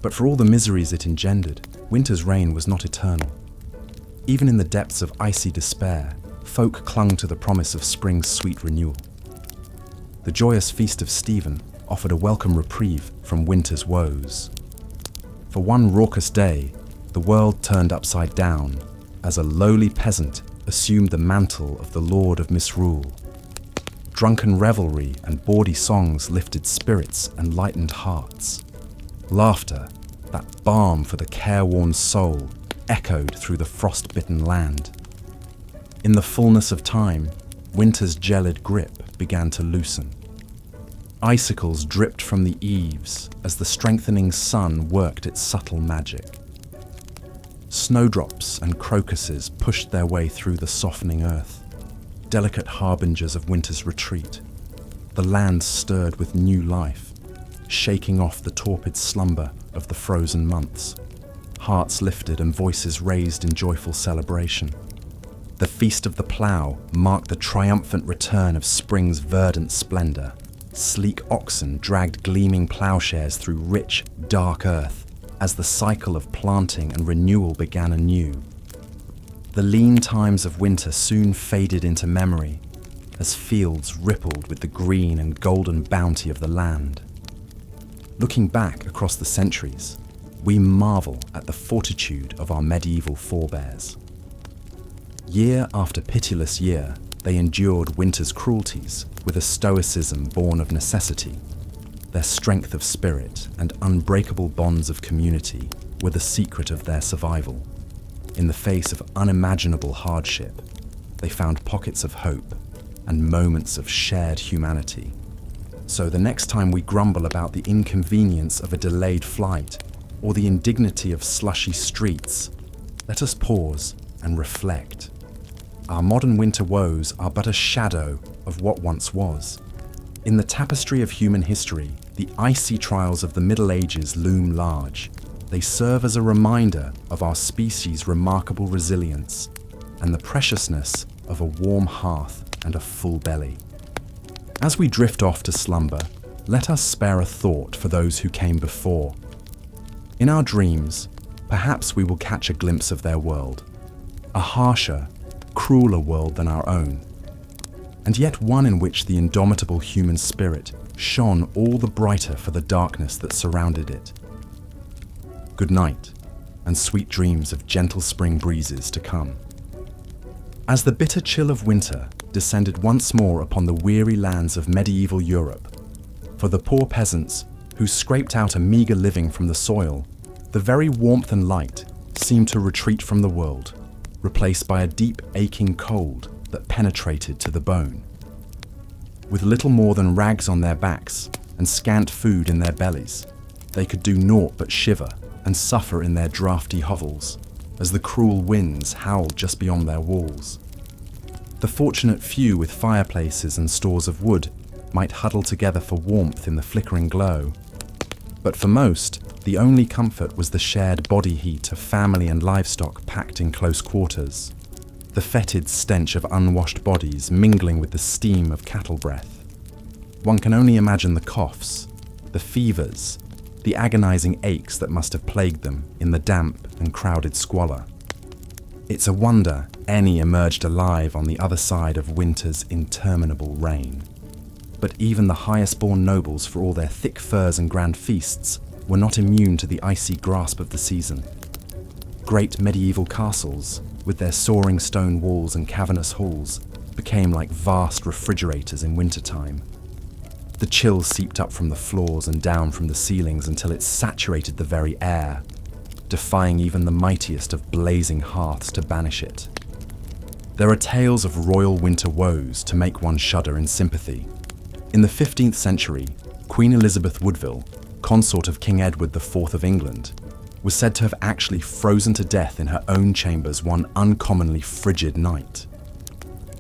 S1: But for all the miseries it engendered, winter's reign was not eternal. Even in the depths of icy despair, folk clung to the promise of spring's sweet renewal. The joyous feast of Stephen offered a welcome reprieve from winter's woes. For one raucous day, the world turned upside down as a lowly peasant assumed the mantle of the Lord of Misrule. Drunken revelry and bawdy songs lifted spirits and lightened hearts. Laughter, that balm for the careworn soul, echoed through the frost-bitten land. In the fullness of time, winter's gelid grip began to loosen. Icicles dripped from the eaves as the strengthening sun worked its subtle magic. Snowdrops and crocuses pushed their way through the softening earth, delicate harbingers of winter's retreat. The land stirred with new life, shaking off the torpid slumber of the frozen months. Hearts lifted and voices raised in joyful celebration. The Feast of the Plough marked the triumphant return of spring's verdant splendor. Sleek oxen dragged gleaming plowshares through rich, dark earth as the cycle of planting and renewal began anew. The lean times of winter soon faded into memory as fields rippled with the green and golden bounty of the land. Looking back across the centuries, we marvel at the fortitude of our medieval forebears. Year after pitiless year, they endured winter's cruelties with a stoicism born of necessity. Their strength of spirit and unbreakable bonds of community were the secret of their survival. In the face of unimaginable hardship, they found pockets of hope and moments of shared humanity. So the next time we grumble about the inconvenience of a delayed flight or the indignity of slushy streets, let us pause and reflect. Our modern winter woes are but a shadow of what once was. In the tapestry of human history, the icy trials of the Middle Ages loom large. They serve as a reminder of our species' remarkable resilience and the preciousness of a warm hearth and a full belly. As we drift off to slumber, let us spare a thought for those who came before. In our dreams, perhaps we will catch a glimpse of their world, a harsher, crueler world than our own, and yet one in which the indomitable human spirit shone all the brighter for the darkness that surrounded it. Good night, and sweet dreams of gentle spring breezes to come. As the bitter chill of winter descended once more upon the weary lands of medieval Europe, for the poor peasants who scraped out a meagre living from the soil, the very warmth and light seemed to retreat from the world, replaced by a deep aching cold that penetrated to the bone. With little more than rags on their backs and scant food in their bellies, they could do naught but shiver and suffer in their drafty hovels as the cruel winds howled just beyond their walls. The fortunate few with fireplaces and stores of wood might huddle together for warmth in the flickering glow, But for most, the only comfort was the shared body heat of family and livestock packed in close quarters, the fetid stench of unwashed bodies mingling with the steam of cattle breath. One can only imagine the coughs, the fevers, the agonizing aches that must have plagued them in the damp and crowded squalor. It's a wonder any emerged alive on the other side of winter's interminable reign. But even the highest-born nobles, for all their thick furs and grand feasts, were not immune to the icy grasp of the season. Great medieval castles, with their soaring stone walls and cavernous halls, became like vast refrigerators in wintertime. The chill seeped up from the floors and down from the ceilings until it saturated the very air, defying even the mightiest of blazing hearths to banish it. There are tales of royal winter woes to make one shudder in sympathy. In the 15th century, Queen Elizabeth Woodville, consort of King Edward IV of England, was said to have actually frozen to death in her own chambers one uncommonly frigid night.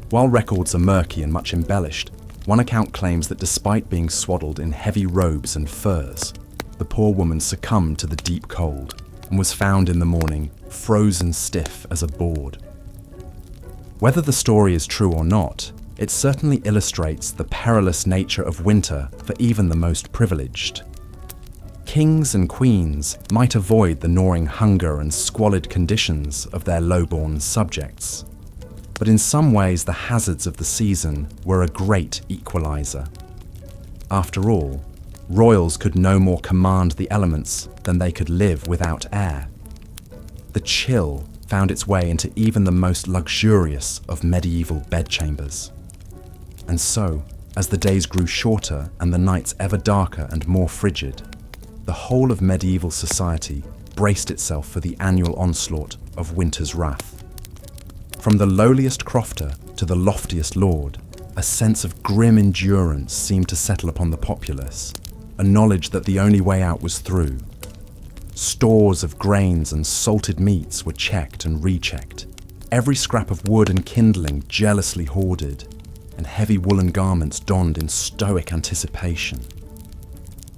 S1: While records are murky and much embellished, one account claims that despite being swaddled in heavy robes and furs, the poor woman succumbed to the deep cold and was found in the morning frozen stiff as a board. Whether the story is true or not, it certainly illustrates the perilous nature of winter for even the most privileged. Kings and queens might avoid the gnawing hunger and squalid conditions of their low-born subjects, but in some ways the hazards of the season were a great equalizer. After all, royals could no more command the elements than they could live without air. The chill found its way into even the most luxurious of medieval bedchambers. And so, as the days grew shorter and the nights ever darker and more frigid, the whole of medieval society braced itself for the annual onslaught of winter's wrath. From the lowliest crofter to the loftiest lord, a sense of grim endurance seemed to settle upon the populace, a knowledge that the only way out was through. Stores of grains and salted meats were checked and rechecked, every scrap of wood and kindling jealously hoarded, and heavy woolen garments donned in stoic anticipation.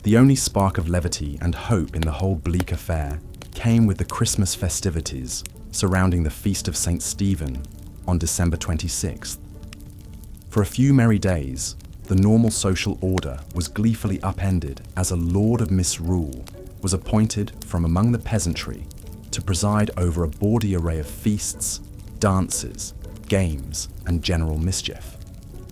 S1: The only spark of levity and hope in the whole bleak affair came with the Christmas festivities surrounding the Feast of St. Stephen on December 26th. For a few merry days, the normal social order was gleefully upended as a Lord of Misrule was appointed from among the peasantry to preside over a bawdy array of feasts, dances, games, and general mischief.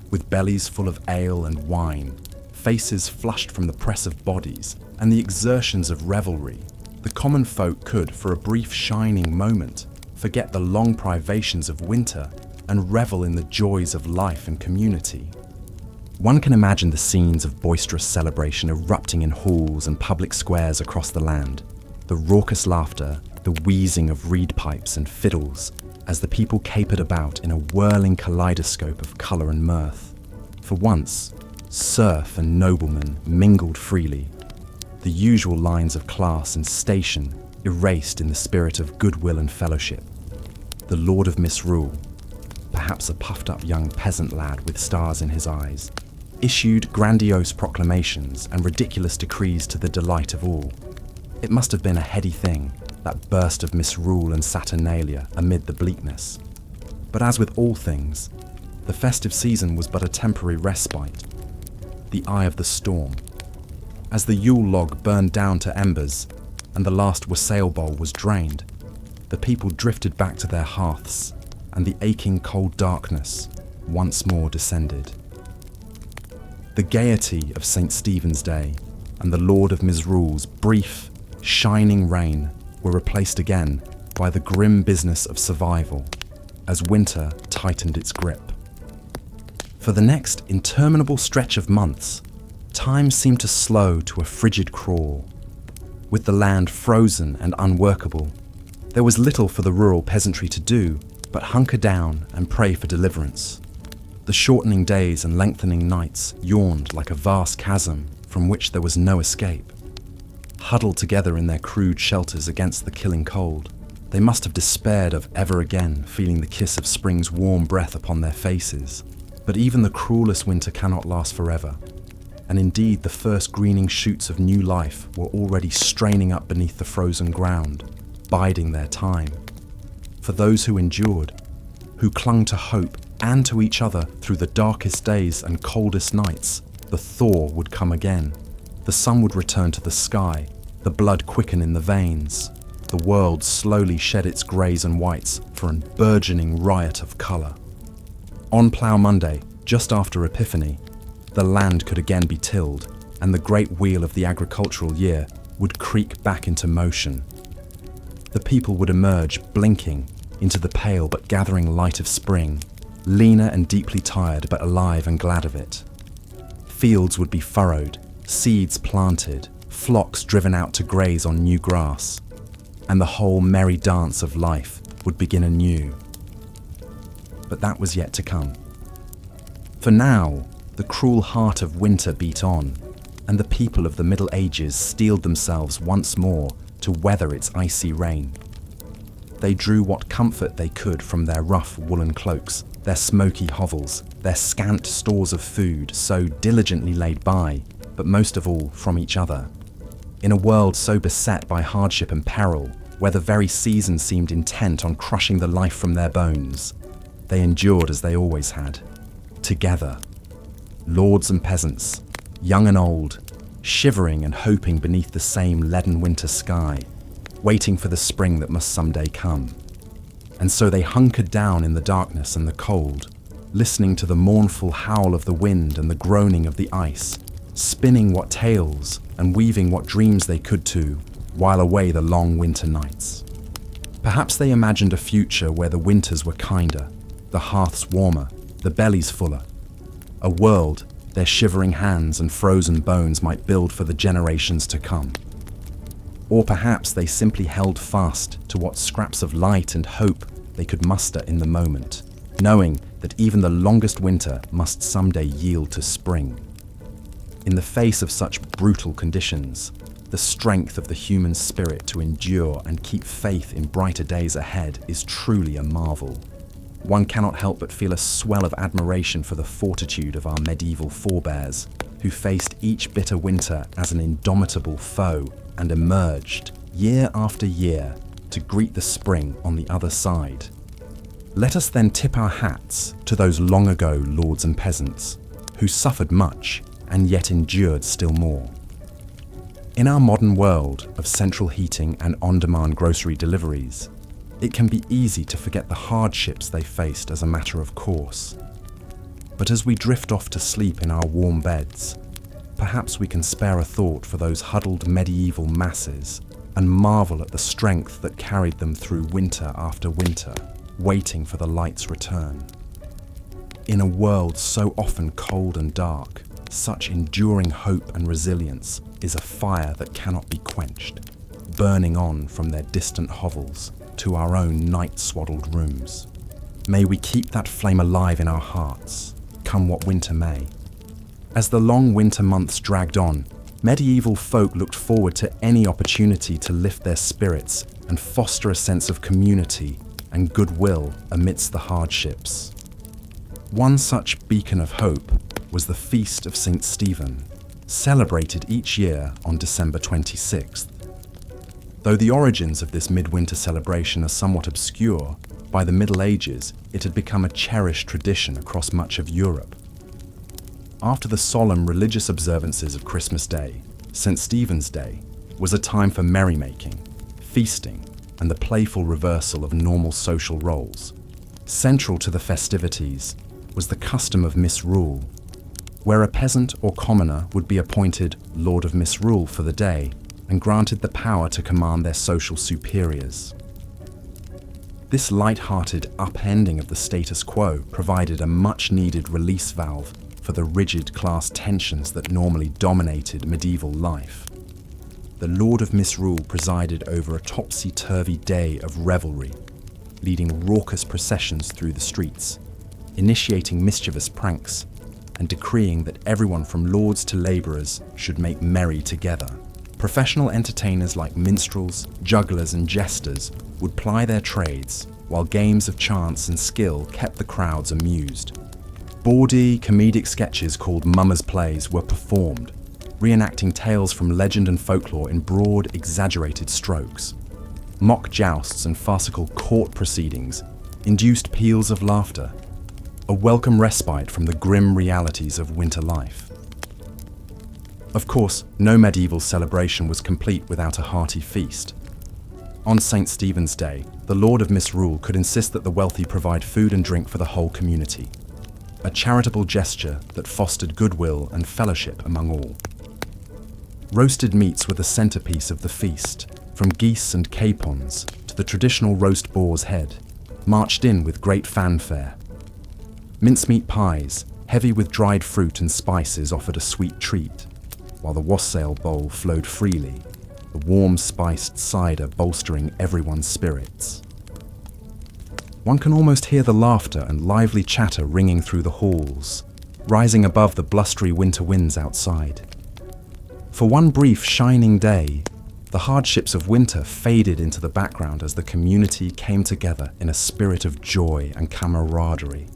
S1: With bellies full of ale and wine, faces flushed from the press of bodies, and the exertions of revelry, the common folk could, for a brief shining moment, forget the long privations of winter and revel in the joys of life and community. One can imagine the scenes of boisterous celebration erupting in halls and public squares across the land, the raucous laughter, the wheezing of reed pipes and fiddles, as the people capered about in a whirling kaleidoscope of colour and mirth. For once, serf and nobleman mingled freely, the usual lines of class and station erased in the spirit of goodwill and fellowship. The Lord of Misrule, perhaps a puffed-up young peasant lad with stars in his eyes, issued grandiose proclamations and ridiculous decrees to the delight of all. It must have been a heady thing, that burst of misrule and saturnalia amid the bleakness. But as with all things, the festive season was but a temporary respite, the eye of the storm. As the Yule log burned down to embers and the last wassail bowl was drained, the people drifted back to their hearths, and the aching cold darkness once more descended. The gaiety of St. Stephen's Day and the Lord of Misrule's brief, shining reign were replaced again by the grim business of survival as winter tightened its grip. For the next interminable stretch of months, time seemed to slow to a frigid crawl. With the land frozen and unworkable, there was little for the rural peasantry to do but hunker down and pray for deliverance. The shortening days and lengthening nights yawned like a vast chasm from which there was no escape. Huddled together in their crude shelters against the killing cold, they must have despaired of ever again feeling the kiss of spring's warm breath upon their faces. But even the cruelest winter cannot last forever. and indeed the first greening shoots of new life were already straining up beneath the frozen ground, biding their time. For those who endured, who clung to hope and to each other through the darkest days and coldest nights, the thaw would come again. The sun would return to the sky, the blood quicken in the veins, the world slowly shed its greys and whites for a burgeoning riot of colour. On Plough Monday, just after Epiphany, the land could again be tilled, and the great wheel of the agricultural year would creak back into motion. The people would emerge, blinking, into the pale but gathering light of spring, leaner and deeply tired but alive and glad of it. Fields would be furrowed, seeds planted, flocks driven out to graze on new grass, and the whole merry dance of life would begin anew. But that was yet to come. For now, the cruel heart of winter beat on, and the people of the Middle Ages steeled themselves once more to weather its icy reign. They drew what comfort they could from their rough woolen cloaks, their smoky hovels, their scant stores of food so diligently laid by, but most of all from each other. In a world so beset by hardship and peril, where the very season seemed intent on crushing the life from their bones, they endured as they always had, together. Lords and peasants, young and old, shivering and hoping beneath the same leaden winter sky, waiting for the spring that must someday come. And so they hunkered down in the darkness and the cold, listening to the mournful howl of the wind and the groaning of the ice, spinning what tales and weaving what dreams they could to, while away the long winter nights. Perhaps they imagined a future where the winters were kinder, the hearths warmer, the bellies fuller. A world their shivering hands and frozen bones might build for the generations to come. Or perhaps they simply held fast to what scraps of light and hope they could muster in the moment, knowing that even the longest winter must someday yield to spring. In the face of such brutal conditions, the strength of the human spirit to endure and keep faith in brighter days ahead is truly a marvel. One cannot help but feel a swell of admiration for the fortitude of our medieval forebears, who faced each bitter winter as an indomitable foe and emerged, year after year, to greet the spring on the other side. Let us then tip our hats to those long ago lords and peasants, who suffered much and yet endured still more. In our modern world of central heating and on-demand grocery deliveries, it can be easy to forget the hardships they faced as a matter of course. But as we drift off to sleep in our warm beds, perhaps we can spare a thought for those huddled medieval masses and marvel at the strength that carried them through winter after winter, waiting for the light's return. In a world so often cold and dark, such enduring hope and resilience is a fire that cannot be quenched, burning on from their distant hovels to our own night-swaddled rooms. May we keep that flame alive in our hearts, come what winter may. As the long winter months dragged on, medieval folk looked forward to any opportunity to lift their spirits and foster a sense of community and goodwill amidst the hardships. One such beacon of hope was the Feast of St. Stephen, celebrated each year on December 26th. Though the origins of this midwinter celebration are somewhat obscure, by the Middle Ages it had become a cherished tradition across much of Europe. After the solemn religious observances of Christmas Day, St. Stephen's Day was a time for merrymaking, feasting, and the playful reversal of normal social roles. Central to the festivities was the custom of misrule, where a peasant or commoner would be appointed Lord of Misrule for the day and granted the power to command their social superiors. This light-hearted upending of the status quo provided a much-needed release valve for the rigid class tensions that normally dominated medieval life. The Lord of Misrule presided over a topsy-turvy day of revelry, leading raucous processions through the streets, initiating mischievous pranks, and decreeing that everyone from lords to labourers should make merry together. Professional entertainers like minstrels, jugglers and jesters would ply their trades, while games of chance and skill kept the crowds amused. Bawdy, comedic sketches called mummers' plays were performed, reenacting tales from legend and folklore in broad, exaggerated strokes. Mock jousts and farcical court proceedings induced peals of laughter, a welcome respite from the grim realities of winter life. Of course, no medieval celebration was complete without a hearty feast. On St. Stephen's Day, the Lord of Misrule could insist that the wealthy provide food and drink for the whole community, a charitable gesture that fostered goodwill and fellowship among all. Roasted meats were the centerpiece of the feast, from geese and capons to the traditional roast boar's head, marched in with great fanfare. Mincemeat pies, heavy with dried fruit and spices, offered a sweet treat, while the wassail bowl flowed freely, the warm spiced cider bolstering everyone's spirits. One can almost hear the laughter and lively chatter ringing through the halls, rising above the blustery winter winds outside. For one brief shining day, the hardships of winter faded into the background as the community came together in a spirit of joy and camaraderie.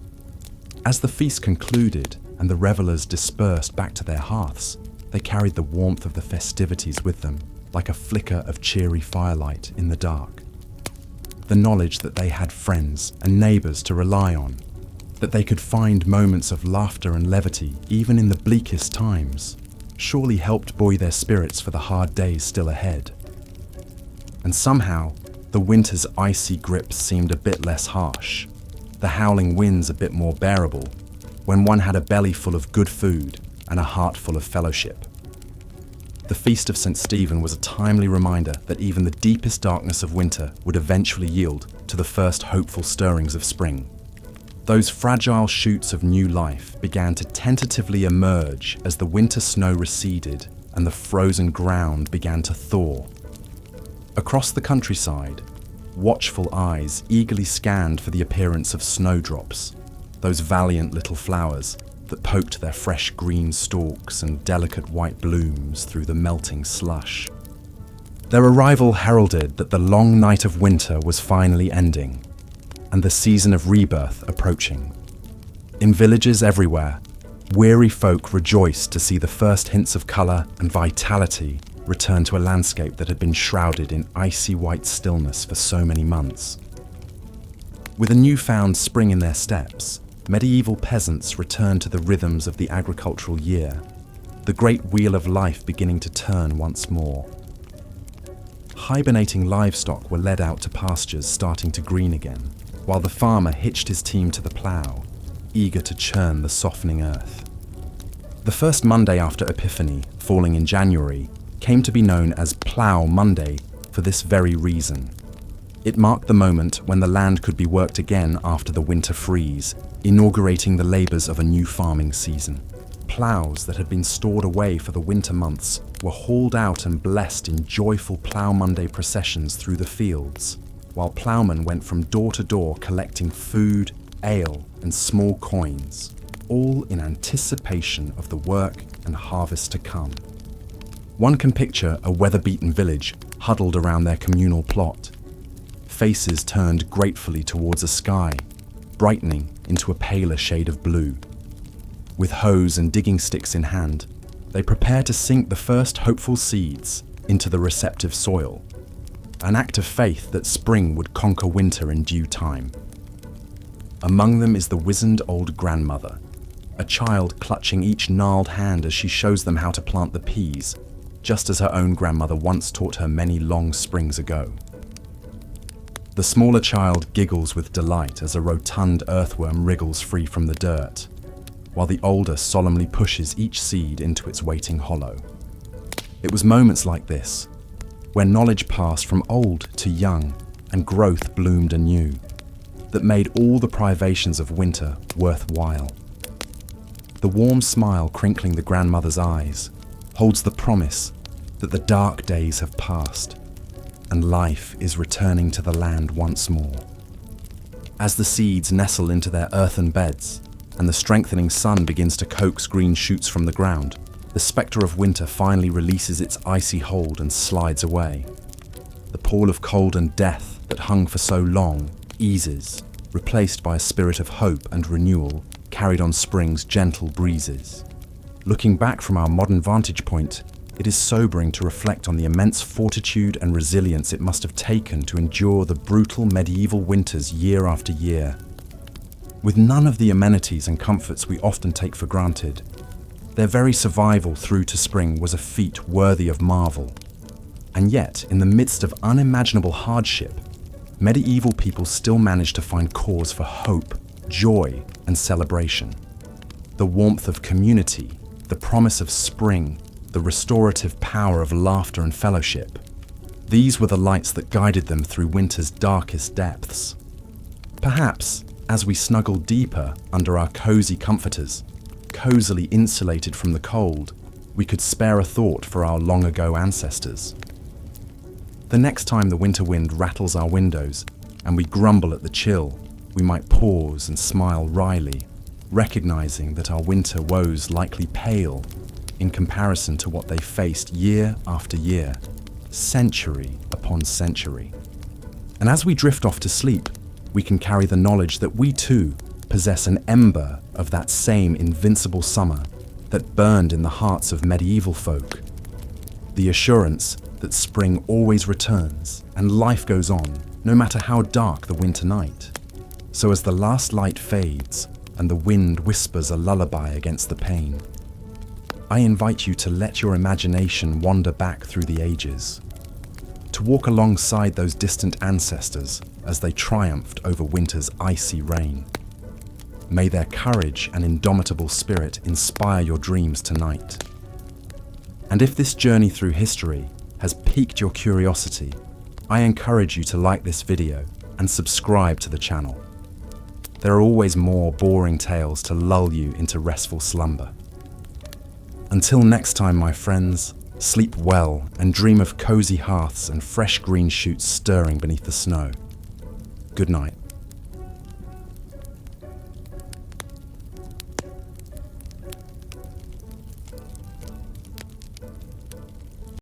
S1: As the feast concluded and the revelers dispersed back to their hearths, they carried the warmth of the festivities with them, like a flicker of cheery firelight in the dark. The knowledge that they had friends and neighbours to rely on, that they could find moments of laughter and levity even in the bleakest times, surely helped buoy their spirits for the hard days still ahead. And somehow, the winter's icy grips seemed a bit less harsh, the howling winds a bit more bearable, when one had a belly full of good food and a heart full of fellowship. The Feast of St. Stephen was a timely reminder that even the deepest darkness of winter would eventually yield to the first hopeful stirrings of spring. Those fragile shoots of new life began to tentatively emerge as the winter snow receded and the frozen ground began to thaw. Across the countryside, watchful eyes eagerly scanned for the appearance of snowdrops, those valiant little flowers that poked their fresh green stalks and delicate white blooms through the melting slush. Their arrival heralded that the long night of winter was finally ending, and the season of rebirth approaching. In villages everywhere, weary folk rejoiced to see the first hints of colour and vitality return to a landscape that had been shrouded in icy white stillness for so many months. With a newfound spring in their steps, medieval peasants returned to the rhythms of the agricultural year, the great wheel of life beginning to turn once more. Hibernating livestock were led out to pastures starting to green again, while the farmer hitched his team to the plough, eager to churn the softening earth. The first Monday after Epiphany, falling in January, came to be known as Plough Monday for this very reason. It marked the moment when the land could be worked again after the winter freeze, inaugurating the labours of a new farming season. Ploughs that had been stored away for the winter months were hauled out and blessed in joyful Plough Monday processions through the fields, while ploughmen went from door to door collecting food, ale, and small coins, all in anticipation of the work and harvest to come. One can picture a weather-beaten village huddled around their communal plot, faces turned gratefully towards a sky, brightening into a paler shade of blue. With hoes and digging sticks in hand, they prepare to sink the first hopeful seeds into the receptive soil, an act of faith that spring would conquer winter in due time. Among them is the wizened old grandmother, a child clutching each gnarled hand as she shows them how to plant the peas, just as her own grandmother once taught her many long springs ago. The smaller child giggles with delight as a rotund earthworm wriggles free from the dirt, while the older solemnly pushes each seed into its waiting hollow. It was moments like this, where knowledge passed from old to young and growth bloomed anew, that made all the privations of winter worthwhile. The warm smile crinkling the grandmother's eyes holds the promise that the dark days have passed and life is returning to the land once more. As the seeds nestle into their earthen beds and the strengthening sun begins to coax green shoots from the ground, the spectre of winter finally releases its icy hold and slides away. The pall of cold and death that hung for so long eases, replaced by a spirit of hope and renewal carried on spring's gentle breezes. Looking back from our modern vantage point, it is sobering to reflect on the immense fortitude and resilience it must have taken to endure the brutal medieval winters year after year. With none of the amenities and comforts we often take for granted, their very survival through to spring was a feat worthy of marvel. And yet, in the midst of unimaginable hardship, medieval people still managed to find cause for hope, joy, and celebration. The warmth of community, the promise of spring, the restorative power of laughter and fellowship. These were the lights that guided them through winter's darkest depths. Perhaps, as we snuggled deeper under our cozy comforters, cozily insulated from the cold, we could spare a thought for our long-ago ancestors. The next time the winter wind rattles our windows and we grumble at the chill, we might pause and smile wryly, recognizing that our winter woes likely pale in comparison to what they faced year after year, century upon century. And as we drift off to sleep, we can carry the knowledge that we too possess an ember of that same invincible summer that burned in the hearts of medieval folk. The assurance that spring always returns and life goes on, no matter how dark the winter night. So as the last light fades and the wind whispers a lullaby against the pane, I invite you to let your imagination wander back through the ages, to walk alongside those distant ancestors as they triumphed over winter's icy reign. May their courage and indomitable spirit inspire your dreams tonight. And if this journey through history has piqued your curiosity, I encourage you to like this video and subscribe to the channel. There are always more boring tales to lull you into restful slumber. Until next time, my friends, sleep well and dream of cozy hearths and fresh green shoots stirring beneath the snow. Good night.